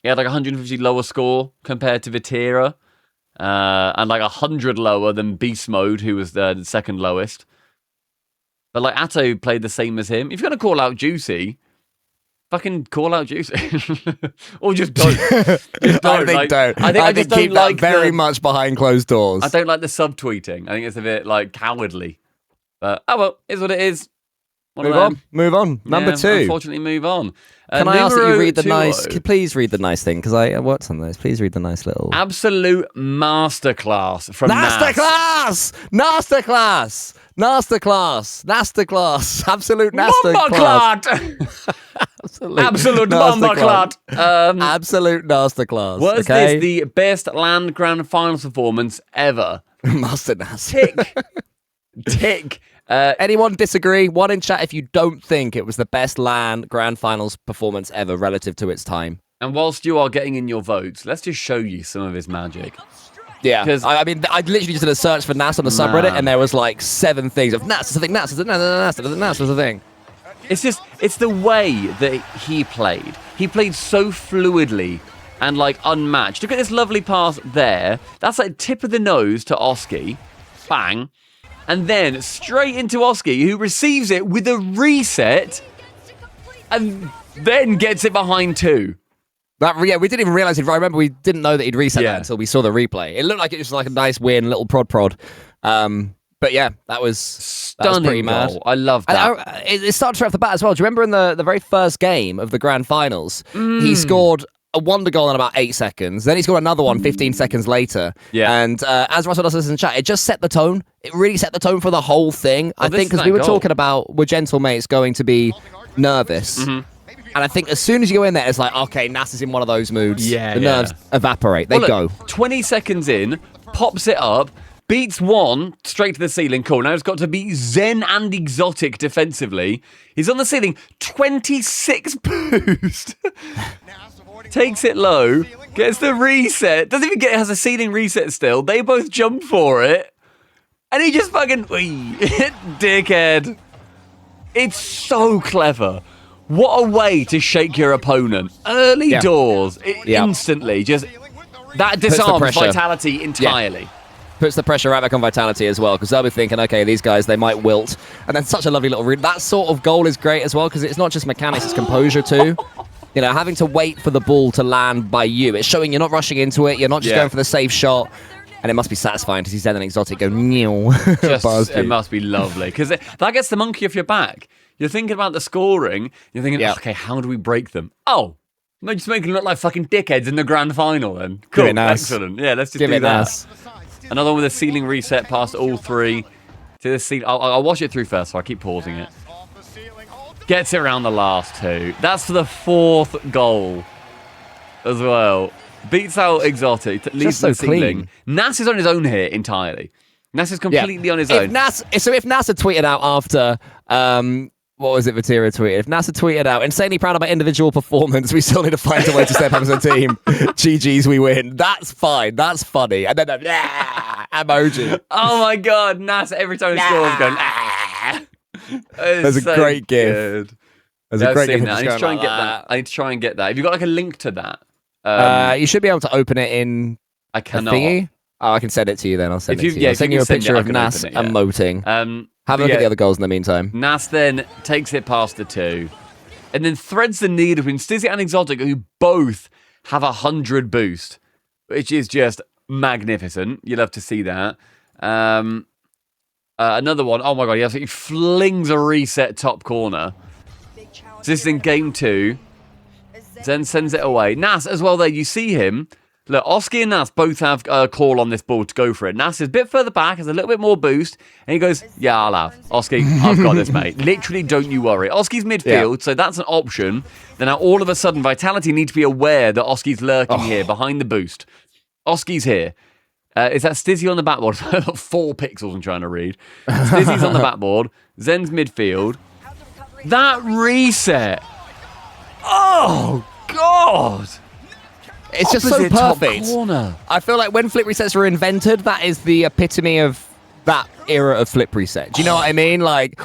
He had like 150 lower score compared to Vatira, and like 100 lower than Beast Mode, who was the second lowest. But like Atto played the same as him. If you're going to call out Juicy, fucking call out Juicy. Or just don't. Just don't. I think don't. I just keep that very much behind closed doors. I don't like the subtweeting. I think it's a bit like cowardly. But oh well, is what it is. Move on. Number 2. Unfortunately, move on. Can I ask that you read the nice... Please read the nice thing, because I worked on those. Please read the nice little... Absolute masterclass from Nass. Masterclass! Absolute masterclass. Absolute bombaclat. Absolute masterclass. Was this the best LAN Grand Finals performance ever? Master Nass. Tick. Anyone disagree? One in chat if you don't think it was the best LAN Grand Finals performance ever relative to its time. And whilst you are getting in your votes, let's just show you some of his magic. Yeah, I mean, I literally just did a search for Nass on the subreddit, and there was like 7 things of Nass is a thing, Nass is a thing, Nass was a thing. It's the way that he played. He played so fluidly and like unmatched. Look at this lovely pass there. That's like tip of the nose to Oski. Bang. And then straight into Oski, who receives it with a reset and then gets it behind 2. We didn't even realize it. I remember we didn't know that he'd reset that until we saw the replay. It looked like it was like a nice win, little prod. But yeah, that was stunning. Pretty mad. Goal. I love that. It started right off the bat as well. Do you remember in the very first game of the Grand Finals, he scored a wonder goal in about 8 seconds. Then he scored another one 15 seconds later. Yeah. And as Russell does in chat, it just set the tone. It really set the tone for the whole thing. I think because we were talking about were gentle mates going to be nervous. And I think as soon as you go in there, it's like, okay, Nass is in one of those moods. The nerves evaporate. They go. 20 seconds in, pops it up, beats 1 straight to the ceiling. Cool. Now it's got to be Zen and Exotic defensively. He's on the ceiling. 26 boost. Takes it low. Gets the reset. Doesn't even get it. Has a ceiling reset still. They both jump for it. And he just fucking... dickhead. It's so clever. What a way to shake your opponent. Early doors. Instantly. Just... That disarms Vitality entirely. Puts the pressure right back on Vitality as well, because they'll be thinking, okay, these guys, they might wilt. And then such a lovely little... That sort of goal is great as well, because it's not just mechanics, it's composure too. You know, having to wait for the ball to land by you. It's showing you're not rushing into it. You're not just going for the safe shot. And it must be satisfying to see Zen and Exotic go, it must be lovely. Because that gets the monkey off your back. You're thinking about the scoring. You're thinking, okay, how do we break them? Oh, no, just make them look like fucking dickheads in the grand final then. Cool, excellent. Yeah, let's just do that. Nice. Another one with a ceiling reset past all 3. To the ceiling. I'll watch it through first, so I keep pausing it. Gets it around the last 2. That's for the 4th goal as well. Beats out Exotic. Leaves the ceiling. Nass is on his own here entirely. Nass is completely on his own. If Nass had tweeted out after... what was it Vatira tweeted? If Nass had tweeted out, insanely proud of my individual performance, we still need to find a way to step up as a team. GG's, we win. That's fine. That's funny. And then emoji. Oh my God. Nass, every time he scores, going, There's a great gif. There's a great gif. I need to try and get that. I need to try and get that. Have you got like a link to that? You should be able to open it in I cannot. Thingy. Oh, I can send it to you then. I'll send it to you. I'll send you a picture of Nass emoting. Have a look at the other goals in the meantime. Nass then takes it past the 2. And then threads the needle between Stizzy and Exotic, who both have 100 boost. Which is just magnificent. You love to see that. Another one. Oh my God, he absolutely flings a reset top corner. So this is in game 2. Zen sends it away. Nass as well there. You see him Look, Oski and Nass both have a call on this ball to go for it. Nass is a bit further back, has a little bit more boost, and he goes, yeah, I'll have. Oski, I've got this, mate. Literally, don't you worry. Oski's midfield, so that's an option. Then now all of a sudden, Vitality need to be aware that Oski's lurking here behind the boost. Oski's here. Is that Stizzy on the backboard? 4 pixels I'm trying to read. Stizzy's on the backboard. Zen's midfield. That reset. Oh, God. It's just so perfect. Corner. I feel like when flip resets were invented, that is the epitome of that era of flip reset. Do you know what I mean? Like,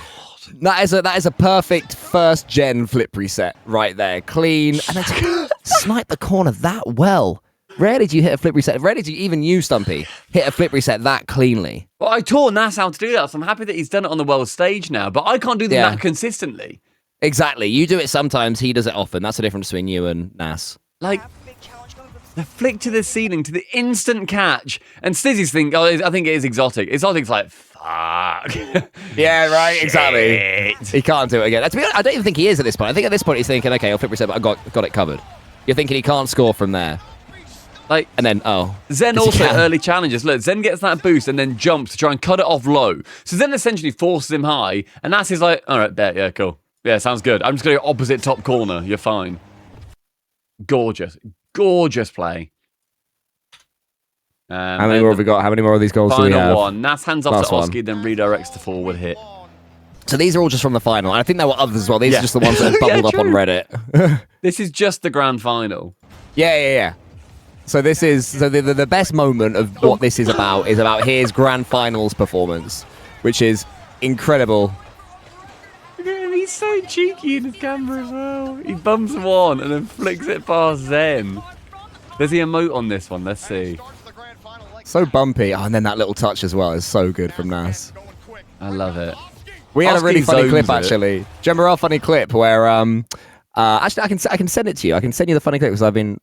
that is a perfect first gen flip reset right there. Clean. And then snipe the corner that well. Rare did you hit a flip reset. Rare did you even use Stumpy hit a flip reset that cleanly. Well, I taught Nass how to do that, so I'm happy that he's done it on the world stage now, but I can't do that consistently. Exactly. You do it sometimes, he does it often. That's the difference between you and Nass. Like, the flick to the ceiling, to the instant catch. And Stizzy's thing, I think it is exotic. Exotic's like, fuck. Yeah, right, exactly. He can't do it again. To be honest, I don't even think he is at this point. I think at this point he's thinking, okay, I'll flip reset, but I got it covered. You're thinking he can't score from there. Like, and then, Zen also early challenges. Look, Zen gets that boost and then jumps to try and cut it off low. So Zen essentially forces him high, and Nass is like, all right, bet, yeah, cool. Yeah, sounds good. I'm just going to go opposite top corner. You're fine. Gorgeous. Gorgeous play. How many more have we got? How many more of these goals do we have? Final one. Nass hands off to Oski, then redirects to forward hit. So these are all just from the final. And I think there were others as well. These are just the ones that have bubbled up on Reddit. This is just the grand final. Yeah. So this is the best moment of what this is about his grand finals performance, which is incredible. He's so cheeky in his camera as well. He bumps one and then flicks it past Zen. There's the emote on this one. Let's see. So bumpy. Oh, and then that little touch as well is so good from Nass. I love it. We had a really funny clip, actually. Do you remember our funny clip where, actually, I can send it to you. I can send you the funny clip because I've been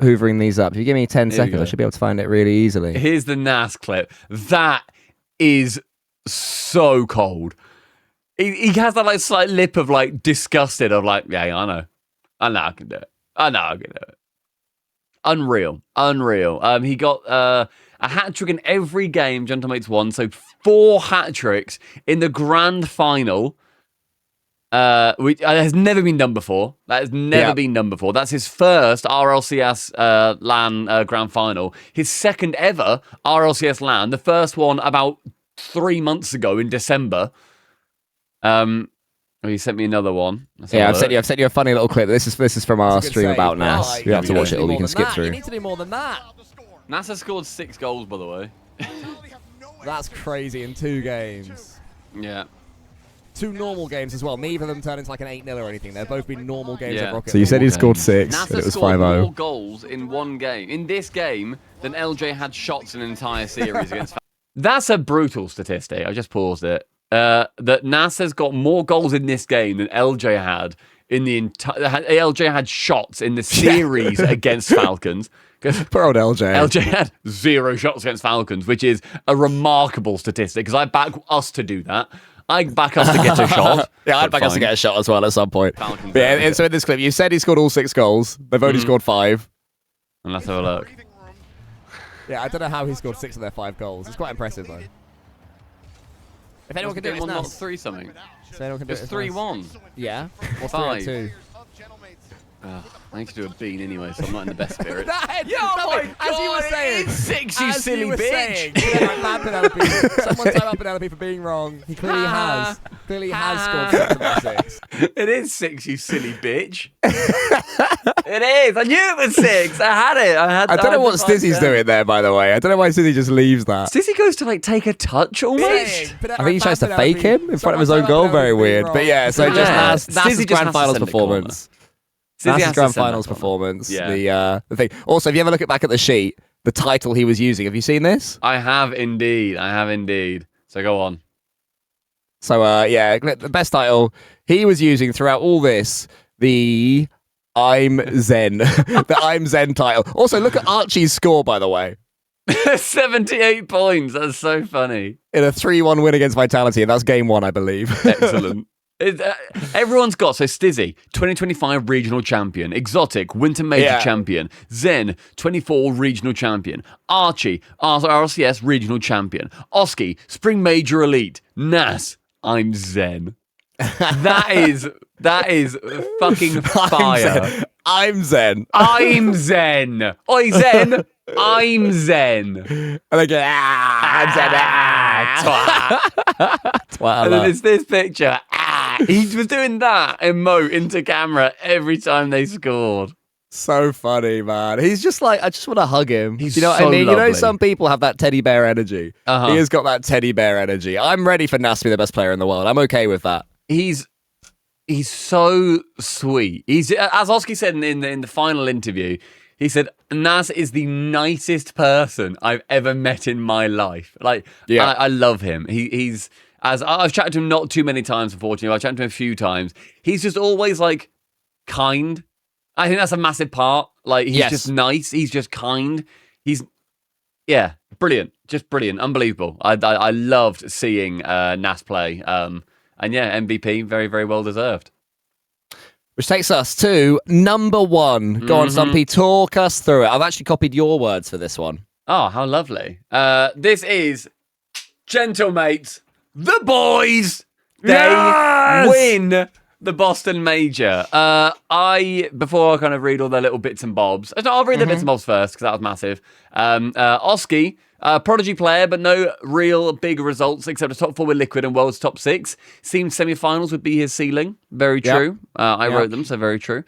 hoovering these up. If you give me 10 seconds, I should be able to find it really easily. Here's the Nass clip. That is so cold. He has that like slight lip of like disgusted of like, yeah, I know I can do it. I know I can do it. Unreal. He got a hat trick in every game Gentlemates won, so 4 hat tricks in the grand final. Which has never been done before. That has never been done before. That's his first RLCS LAN grand final. His second ever RLCS LAN. The first one about 3 months ago in December. He sent me another one. I've sent you a funny little clip. This is from our stream about Nass. You have to watch it or you can skip through. You need to do more than that. Nass has scored 6 goals, by the way. That's crazy in 2 games. Yeah. 2 normal games as well. Neither of them turned into like an 8-0 or anything. They've both been normal games of Rocket. So you said he scored 6, Nass and it was 5-0. scored more goals in one game, in this game, than LJ had shots in an entire series against. That's a brutal statistic. I just paused it. That Nass has got more goals in this game than LJ had in the entire. LJ had shots in the series against Falcons. Poor old LJ. LJ had 0 shots against Falcons, which is a remarkable statistic because I back us to do that. I back us to get a shot. Yeah, I'd back us to get a shot as well at some point. But yeah, so in this clip, you said he scored all 6 goals. They've only scored 5. And let's have a look. Yeah, I don't know how he scored 6 of their 5 goals. It's quite impressive, though. If anyone can do it, it's not Nass. 3 something. So anyone can do it, it's 3-1. Yeah. Or 5. 3-2. I need to do a bean anyway, so I'm not in the best spirit. As you were saying. It's 6, you silly bitch. Someone time out Penelope for being wrong. He clearly has. Clearly has scored 6 of the 6. It is 6, you silly bitch. It is. I knew it was 6. I had it. I don't know what Stizzy's doing there, by the way. I don't know why Stizzy just leaves that. Stizzy goes to like take a touch almost. I think he tries to fake him in front of his own goal. Very weird. But yeah, so just Nass's grand finals performance. Nass's grand finals performance. Yeah. The thing. Also, if you ever look back at the sheet, the title he was using, have you seen this? I have indeed. So go on. So the best title he was using throughout all this, the I'm Zen. The I'm Zen title. Also, look at Archie's score, by the way. 78 points. That's so funny. In a 3-1 win against Vitality, and that's game 1, I believe. Excellent. Everyone's got, so Stizzy, 2025 regional champion. Exotic, winter major champion. Zen, 24 regional champion. Archie, RLCS regional champion. Oski, spring major elite. Nass, I'm Zen. That is fucking fire. I'm Zen. I'm Zen. Oi, Zen. I'm Zen. And they go, I'm Zen. Twat. And then there's this picture. He was doing that emote into camera every time they scored. So funny, man. He's just like, I just want to hug him. He's you know so what I mean? lovely. You know, some people have that teddy bear energy. He has got that teddy bear energy. I'm ready for Nass to be the best player in the world. I'm okay with that. He's so sweet. He's, as Oski said in the final interview, he said, Nass is the nicest person I've ever met in my life. Like, I love him. He's, as I've chatted to him not too many times, unfortunately. I've chatted to him a few times. He's just always, like, kind. I think that's a massive part. Like, he's just nice. He's just kind. He's, brilliant. Just brilliant. Unbelievable. I loved seeing Nass play. And MVP, very, very well deserved. Which takes us to number one. Go on, Stumpy, talk us through it. I've actually copied your words for this one. Oh, how lovely. This is, gentlemates, the boys. They win the Boston Major. Before I kind of read all the little bits and bobs, I'll read the bits and bobs first because that was massive. Oski, prodigy player, but no real big results except a top 4 with Liquid and World's top 6. Seemed semi-finals would be his ceiling. Very true. I wrote them, so very true.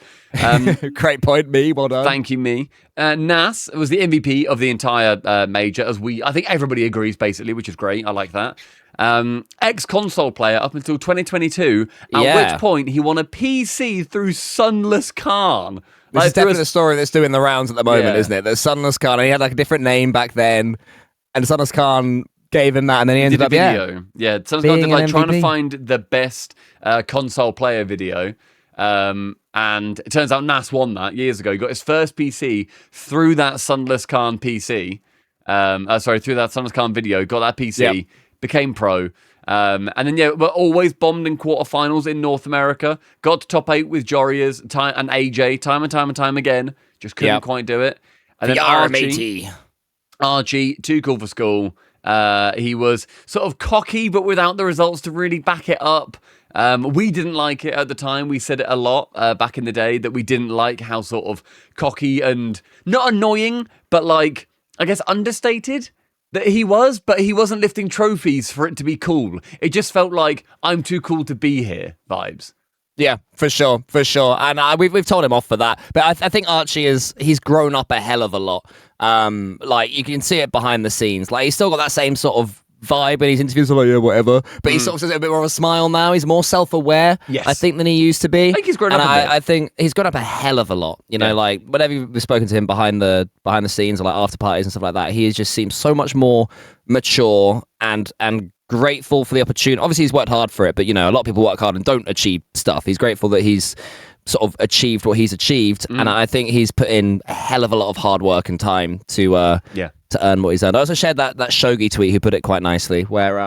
Great point, me. Well done. Thank you, me. Nass was the MVP of the entire major, I think everybody agrees, basically, which is great. I like that. Ex-console player up until 2022, at which point he won a PC through Sunless Khan. This is definitely the story that's doing the rounds at the moment, isn't it? There's Sunless Khan, and he had like a different name back then, and Sunless Khan gave him that, and then he ended up Sunless Khan did like trying to find the best console player video. And it turns out Nass won that years ago. He got his first PC through that Sunless Khan PC. Through that Sunless Khan video, got that PC, became pro. And then, we're always bombed in quarterfinals in North America. Got to top 8 with Joryas and AJ time and time again. Just couldn't quite do it. And then Archie, too cool for school. He was sort of cocky, but without the results to really back it up. We didn't like it at the time. We said it a lot back in the day that we didn't like how sort of cocky and not annoying, but like, I guess understated that he was, but he wasn't lifting trophies for it to be cool. It just felt like I'm too cool to be here vibes. Yeah, for sure. And we've told him off for that. But I think Archie he's grown up a hell of a lot. Like, you can see it behind the scenes. Like, he's still got that same sort of vibe in his interviews, like, whatever. But he sort of says it a bit more of a smile now. He's more self-aware, I think, than he used to be. I think he's grown up a bit. I think he's grown up a hell of a lot. You know, like, whenever we've spoken to him behind the scenes or like after parties and stuff like that, he just seems so much more mature and grateful for the opportunity. Obviously, he's worked hard for it, but, you know, a lot of people work hard and don't achieve stuff. He's grateful that he's sort of achieved what he's achieved, and I think he's put in a hell of a lot of hard work and time to earn what he's earned. I also shared that Shogi tweet who put it quite nicely, where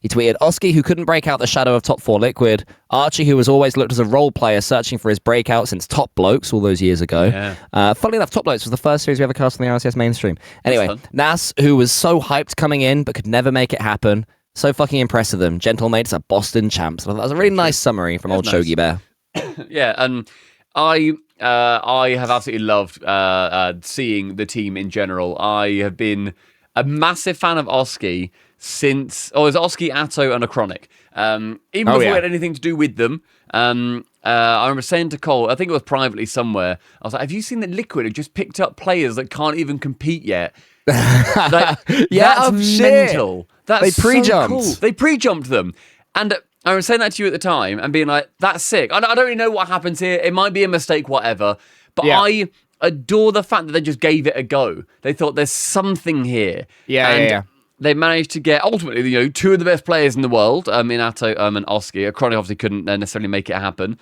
he tweeted, Oski, who couldn't break out the shadow of top 4 Liquid, Archie, who was always looked as a role player searching for his breakout since Top Blokes all those years ago. Funnily enough, Top Blokes was the first series we ever cast on the RLCS mainstream. Anyway, Nass, who was so hyped coming in but could never make it happen. So fucking impressed with them. Gentlemates are Boston champs. That was a really nice summary from old Shogi Bear. And I have absolutely loved seeing the team in general. I have been a massive fan of Oski since... it was Oski, Atto, and Achronic. Even before we had anything to do with them. I remember saying to Cole, I think it was privately somewhere, I was like, have you seen that Liquid have just picked up players that can't even compete yet? Like, that's mental. That's they pre-jumped. So cool. They pre-jumped them. And I was saying that to you at the time and being like, that's sick. I don't really know what happens here. It might be a mistake, whatever. But I adore the fact that they just gave it a go. They thought there's something here. They managed to get, ultimately, you know, 2 of the best players in the world, in Atto and Oski. Achronic obviously couldn't necessarily make it happen.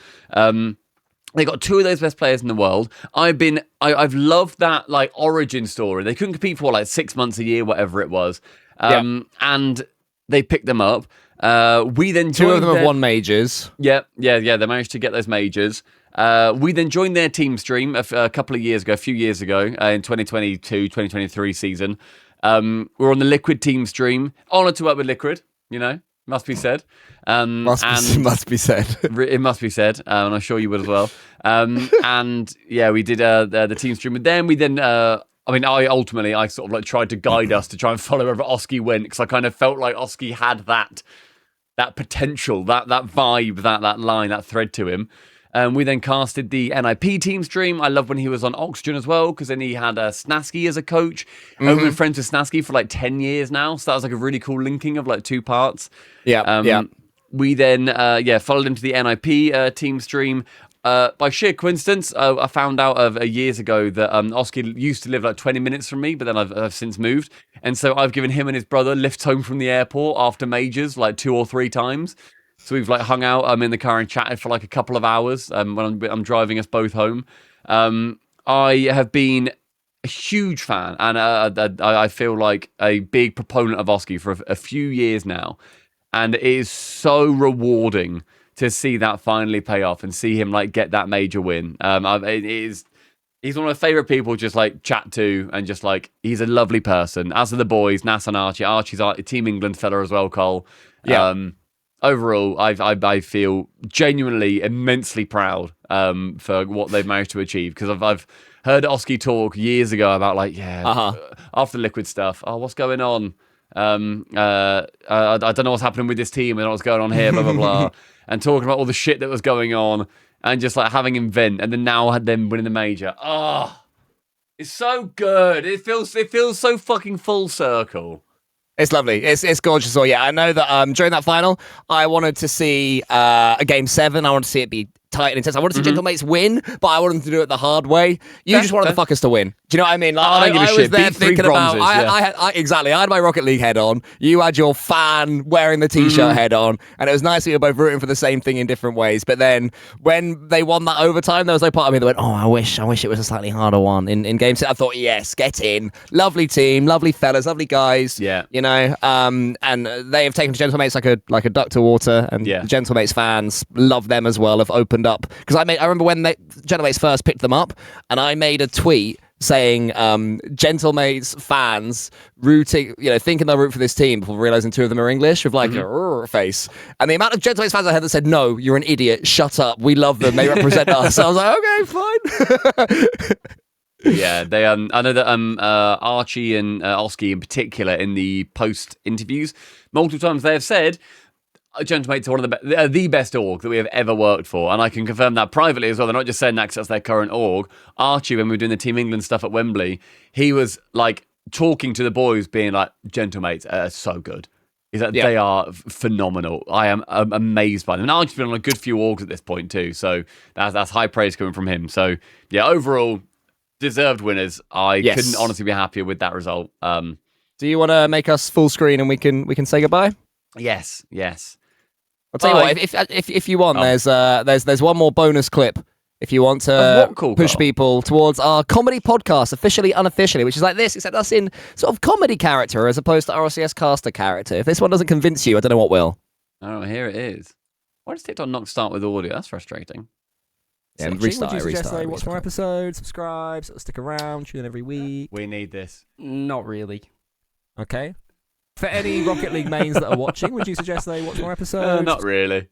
They got 2 of those best players in the world. I've loved that, like, origin story. They couldn't compete for, like, 6 months, a year, whatever it was. And they picked them up. We then two of them have won majors. Yeah. They managed to get those majors. We then joined their team stream a few years ago, in 2022, 2023 season. We're on the Liquid team stream. Honoured to work with Liquid, must be said. Must be said. It must be said, and I'm sure you would as well. And yeah, we did the team stream with them. We then, I ultimately sort of like tried to guide us to try and follow wherever Oski went, because I kind of felt like Oski had that potential, that vibe, that line, that thread to him. We then casted the NIP team stream. I love when he was on Oxygen as well, because then he had Snasky as a coach. I've been friends with Snasky for like 10 years now, so that was like a really cool linking of like two parts. Yeah. We then followed him to the NIP team stream. By sheer coincidence, I found out years ago that Oski used to live like 20 minutes from me, but then I've since moved. And so I've given him and his brother lifts home from the airport after majors like 2 or 3 times. So we've like hung out in the car and chatted for like a couple of hours when I'm driving us both home. I have been a huge fan, and I feel like a big proponent of Oski for a few years now. And it is so rewarding to see that finally pay off and see him like get that major win. He's one of my favorite people just like chat to, and just like he's a lovely person. As are the boys, Nass and Archie. Archie's our Team England fella as well, Cole. Yeah. Overall, I feel genuinely immensely proud for what they've managed to achieve, because I've heard Oski talk years ago about like after Liquid stuff. Oh, what's going on? I don't know what's happening with this team. I don't know what's going on here. Blah blah blah, and talking about all the shit that was going on, and just like having him vent, and then now had them winning the major. Oh, it's so good. It feels so fucking full circle. It's lovely. It's gorgeous. So yeah, I know that during that final, I wanted to see a game 7. I wanted to see it be tight and intense. I wanted to see Gentlemates win, but I wanted them to do it the hard way. You just wanted the fuckers to win. Do you know what I mean? Like, I don't give a shit. was there Beat 3 thinking bronzes, about. Exactly. I had my Rocket League head on. You had your fan wearing the t-shirt head on, and it was nice that we were both rooting for the same thing in different ways. But then when they won that overtime, there was no part of me that went, "Oh, I wish it was a slightly harder one." In game 6, I thought, yes, get in. Lovely team, lovely fellas, lovely guys. Yeah. And they have taken to Gentlemates like a duck to water, and the Gentlemates fans love them as well. Have opened up, because I remember when Gentlemates first picked them up, and I made a tweet saying Gentlemates fans rooting, thinking they'll root for this team before realizing 2 of them are English, with like a face. And the amount of Gentlemates fans I had that said, "No, you're an idiot. Shut up. We love them. They represent us." I was like, okay, fine. Yeah, they. I know that Archie and Oski in particular, in the post interviews, multiple times they have said Gentlemates are one of the best org that we have ever worked for, and I can confirm that privately as well. They're not just saying that because that's their current org. Archie, when we were doing the Team England stuff at Wembley, he was like talking to the boys, being like, "Gentlemates are so good. They are phenomenal. I am amazed by them." And Archie's been on a good few orgs at this point too, so that's high praise coming from him. So yeah, overall, deserved winners. I couldn't honestly be happier with that result. Do you want to make us full screen and we can say goodbye? Yes. I'll tell you what. If you want, there's one more bonus clip. If you want to push people towards our comedy podcast, officially, unofficially, which is like this, except us in sort of comedy character as opposed to RLCS caster character. If this one doesn't convince you, I don't know what will. Oh, here it is. Why does TikTok not start with audio? That's frustrating. Yeah, restart. Watch more episodes, subscribe, stick around, tune in every week. We need this. Not really. Okay. For any Rocket League mains that are watching, would you suggest they watch more episodes? Not really.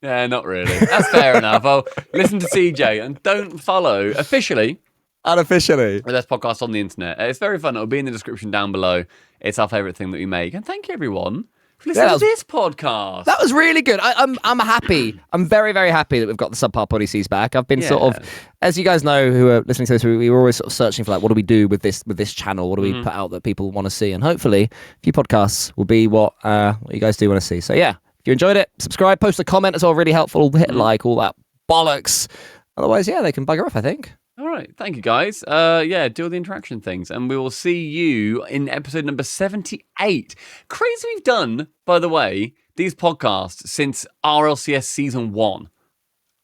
Yeah, not really. That's fair enough. I'll listen to CJ and don't follow officially. Unofficially. The best podcast on the internet. It's very fun. It'll be in the description down below. It's our favourite thing that we make. And thank you, everyone, for listening to this podcast. That was really good. I'm happy. I'm very, very happy that we've got the SubPar Poddy C's back. I've been sort of, as you guys know who are listening to this, we were always sort of searching for like, what do we do with this channel? What do we put out that people want to see? And hopefully, a few podcasts will be what you guys do want to see. So yeah, if you enjoyed it, subscribe, post a comment. It's all really helpful. Hit like, all that bollocks. Otherwise, yeah, they can bugger off, I think. All right. Thank you, guys. Do all the interaction things. And we will see you in episode number 78. Crazy we've done, by the way, these podcasts since RLCS Season 1.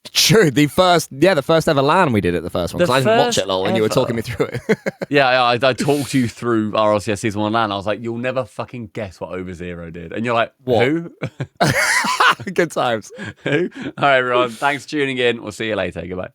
True, the first ever LAN we did at the first one, because I didn't watch it when you were talking me through it. Yeah, I talked you through RLCS Season 1 LAN. I was like, you'll never fucking guess what Over0 did. And you're like, what? Who? Good times. Who? All right, everyone. Thanks for tuning in. We'll see you later. Goodbye.